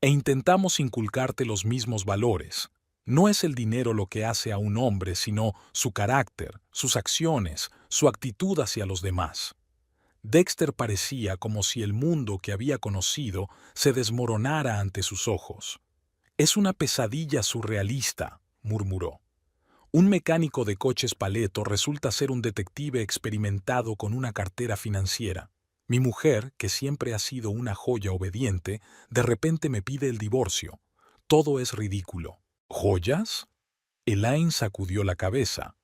E intentamos inculcarte los mismos valores. No es el dinero lo que hace a un hombre, sino su carácter, sus acciones, su actitud hacia los demás. Dexter parecía como si el mundo que había conocido se desmoronara ante sus ojos. «Es una pesadilla surrealista», murmuró. Un mecánico de coches paleto resulta ser un detective experimentado con una cartera financiera. Mi mujer, que siempre ha sido una joya obediente, de repente me pide el divorcio. Todo es ridículo. ¿Joyas? Elaine sacudió la cabeza.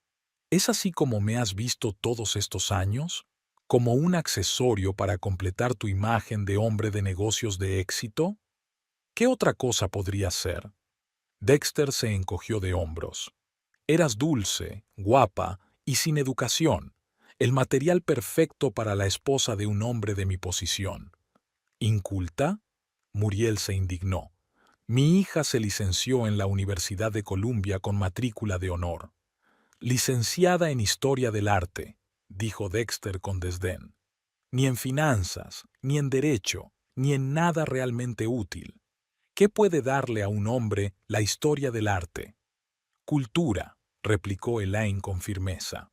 ¿Es así como me has visto todos estos años? ¿Como un accesorio para completar tu imagen de hombre de negocios de éxito? ¿Qué otra cosa podría ser? Dexter se encogió de hombros. Eras dulce, guapa y sin educación, el material perfecto para la esposa de un hombre de mi posición. ¿Inculta? Muriel se indignó. Mi hija se licenció en la Universidad de Columbia con matrícula de honor. Licenciada en Historia del Arte, dijo Dexter con desdén. Ni en finanzas, ni en derecho, ni en nada realmente útil. ¿Qué puede darle a un hombre la historia del arte? Cultura, replicó Elaine con firmeza.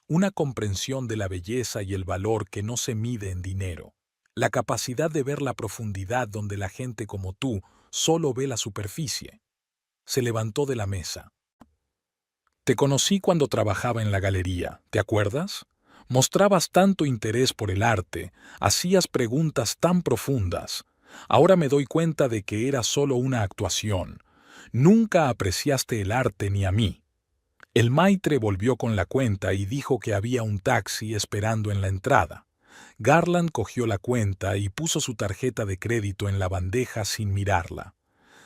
Una comprensión de la belleza y el valor que no se mide en dinero. La capacidad de ver la profundidad donde la gente como tú solo ve la superficie. Se levantó de la mesa. Te conocí cuando trabajaba en la galería, ¿te acuerdas? Mostrabas tanto interés por el arte, hacías preguntas tan profundas. Ahora me doy cuenta de que era solo una actuación. Nunca apreciaste el arte ni a mí. El maitre volvió con la cuenta y dijo que había un taxi esperando en la entrada. Garland cogió la cuenta y puso su tarjeta de crédito en la bandeja sin mirarla.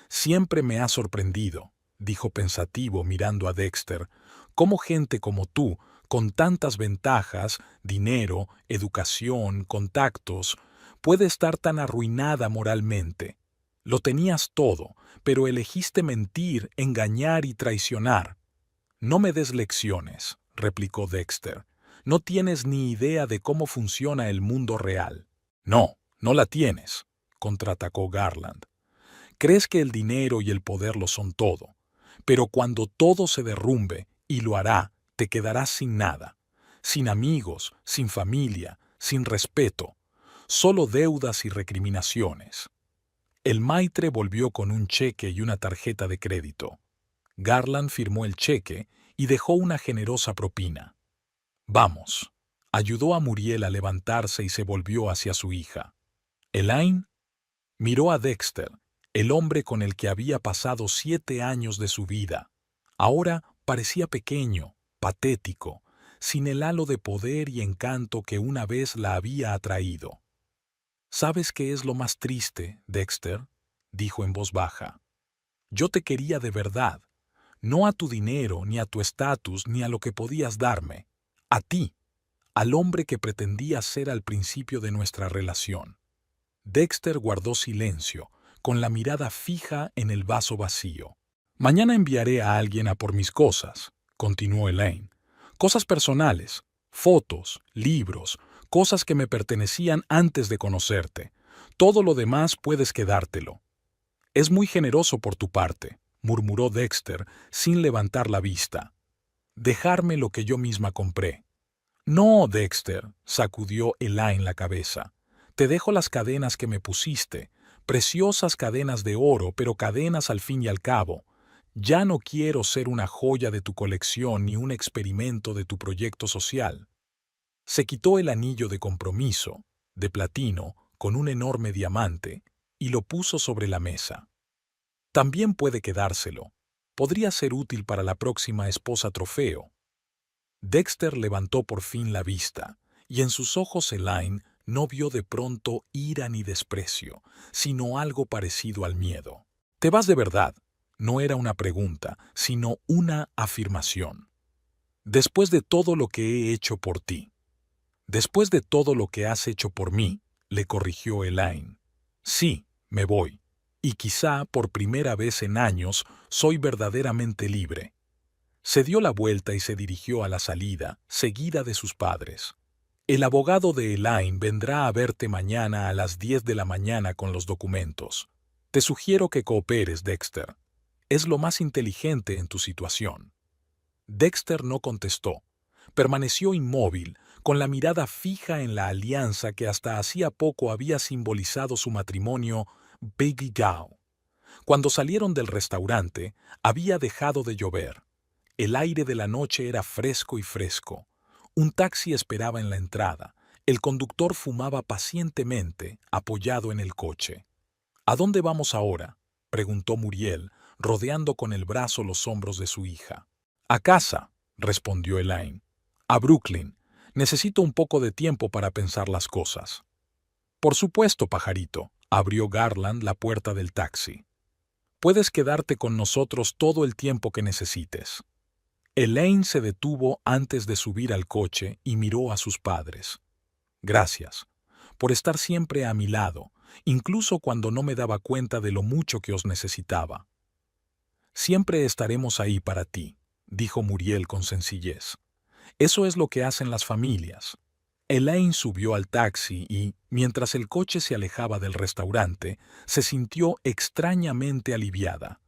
Siempre me ha sorprendido, dijo pensativo mirando a Dexter, cómo gente como tú, con tantas ventajas, dinero, educación, contactos, puede estar tan arruinada moralmente. Lo tenías todo, pero elegiste mentir, engañar y traicionar. No me des lecciones, replicó Dexter. No tienes ni idea de cómo funciona el mundo real. No, no la tienes, contraatacó Garland. Crees que el dinero y el poder lo son todo, pero cuando todo se derrumbe, y lo hará, te quedarás sin nada, sin amigos, sin familia, sin respeto, solo deudas y recriminaciones. El maitre volvió con un cheque y una tarjeta de crédito. Garland firmó el cheque y dejó una generosa propina. Vamos. Ayudó a Muriel a levantarse y se volvió hacia su hija. Elaine miró a Dexter, el hombre con el que había pasado 7 años de su vida. Ahora parecía pequeño, patético, sin el halo de poder y encanto que una vez la había atraído. ¿Sabes qué es lo más triste, Dexter?, dijo en voz baja. Yo te quería de verdad, no a tu dinero, ni a tu estatus, ni a lo que podías darme. A ti, al hombre que pretendías ser al principio de nuestra relación. Dexter guardó silencio, con la mirada fija en el vaso vacío. Mañana enviaré a alguien a por mis cosas, continuó Elaine. Cosas personales, fotos, libros, cosas que me pertenecían antes de conocerte. Todo lo demás puedes quedártelo. Es muy generoso por tu parte, murmuró Dexter sin levantar la vista. Dejarme lo que yo misma compré. No, Dexter, sacudió Elaine la cabeza. Te dejo las cadenas que me pusiste, preciosas cadenas de oro, pero cadenas al fin y al cabo. Ya no quiero ser una joya de tu colección ni un experimento de tu proyecto social. Se quitó el anillo de compromiso, de platino, con un enorme diamante, y lo puso sobre la mesa. También puede quedárselo. Podría ser útil para la próxima esposa trofeo. Dexter levantó por fin la vista, y en sus ojos Elaine no vio de pronto ira ni desprecio, sino algo parecido al miedo. ¿Te vas de verdad? No era una pregunta, sino una afirmación. Después de todo lo que he hecho por ti. Después de todo lo que has hecho por mí, le corrigió Elaine. Sí, me voy. Y quizá por primera vez en años soy verdaderamente libre. Se dio la vuelta y se dirigió a la salida, seguida de sus padres. El abogado de Elaine vendrá a verte mañana a las 10 de la mañana con los documentos. Te sugiero que cooperes, Dexter. Es lo más inteligente en tu situación. Dexter no contestó. Permaneció inmóvil, con la mirada fija en la alianza que hasta hacía poco había simbolizado su matrimonio Biggie Gao. Cuando salieron del restaurante, había dejado de llover. El aire de la noche era fresco y fresco. Un taxi esperaba en la entrada. El conductor fumaba pacientemente, apoyado en el coche. ¿A dónde vamos ahora?, preguntó Muriel, rodeando con el brazo los hombros de su hija. A casa, respondió Elaine. A Brooklyn. Necesito un poco de tiempo para pensar las cosas. Por supuesto, pajarito, abrió Garland la puerta del taxi. Puedes quedarte con nosotros todo el tiempo que necesites. Elaine se detuvo antes de subir al coche y miró a sus padres. Gracias, por estar siempre a mi lado, incluso cuando no me daba cuenta de lo mucho que os necesitaba. Siempre estaremos ahí para ti, dijo Muriel con sencillez. Eso es lo que hacen las familias. Elaine subió al taxi y, mientras el coche se alejaba del restaurante, se sintió extrañamente aliviada.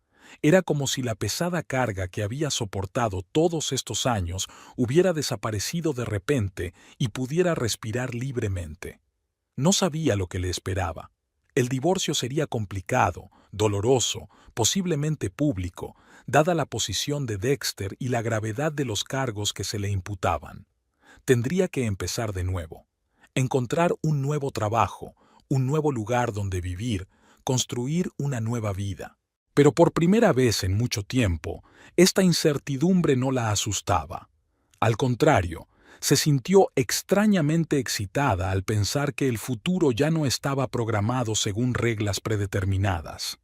Era como si la pesada carga que había soportado todos estos años hubiera desaparecido de repente y pudiera respirar libremente. No sabía lo que le esperaba. El divorcio sería complicado, doloroso, posiblemente público, dada la posición de Dexter y la gravedad de los cargos que se le imputaban. Tendría que empezar de nuevo, encontrar un nuevo trabajo, un nuevo lugar donde vivir, construir una nueva vida. Pero por primera vez en mucho tiempo, esta incertidumbre no la asustaba. Al contrario, se sintió extrañamente excitada al pensar que el futuro ya no estaba programado según reglas predeterminadas.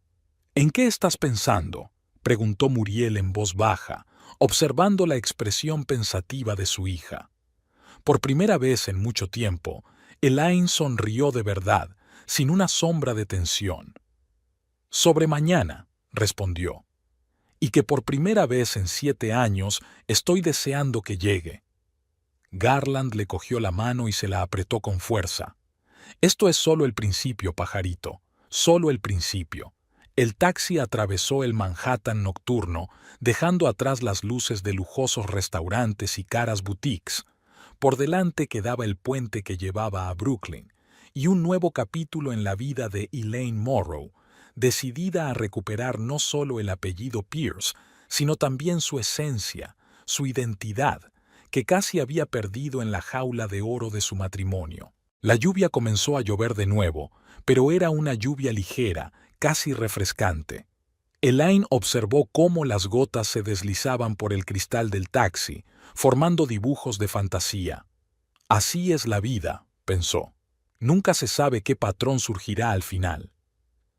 ¿En qué estás pensando?, preguntó Muriel en voz baja, observando la expresión pensativa de su hija. Por primera vez en mucho tiempo, Elaine sonrió de verdad, sin una sombra de tensión. Sobre mañana, respondió, y que por primera vez en 7 años estoy deseando que llegue. Garland le cogió la mano y se la apretó con fuerza. Esto es solo el principio, pajarito, solo el principio. El taxi atravesó el Manhattan nocturno, dejando atrás las luces de lujosos restaurantes y caras boutiques. Por delante quedaba el puente que llevaba a Brooklyn, y un nuevo capítulo en la vida de Elaine Morrow, decidida a recuperar no solo el apellido Pierce, sino también su esencia, su identidad, que casi había perdido en la jaula de oro de su matrimonio. La lluvia comenzó a llover de nuevo, pero era una lluvia ligera, casi refrescante. Elaine observó cómo las gotas se deslizaban por el cristal del taxi, formando dibujos de fantasía. Así es la vida, pensó. Nunca se sabe qué patrón surgirá al final.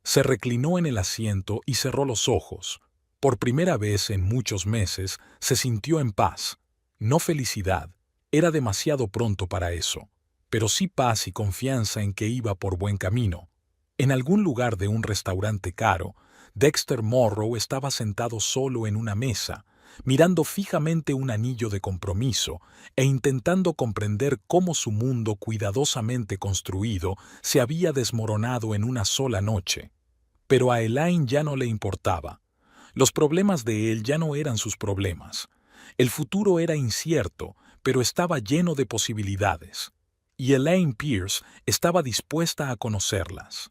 Se reclinó en el asiento y cerró los ojos. Por primera vez en muchos meses se sintió en paz. No felicidad, era demasiado pronto para eso, pero sí paz y confianza en que iba por buen camino. En algún lugar de un restaurante caro, Dexter Morrow estaba sentado solo en una mesa, mirando fijamente un anillo de compromiso e intentando comprender cómo su mundo cuidadosamente construido se había desmoronado en una sola noche. Pero a Elaine ya no le importaba. Los problemas de él ya no eran sus problemas. El futuro era incierto, pero estaba lleno de posibilidades. Y Elaine Pierce estaba dispuesta a conocerlas.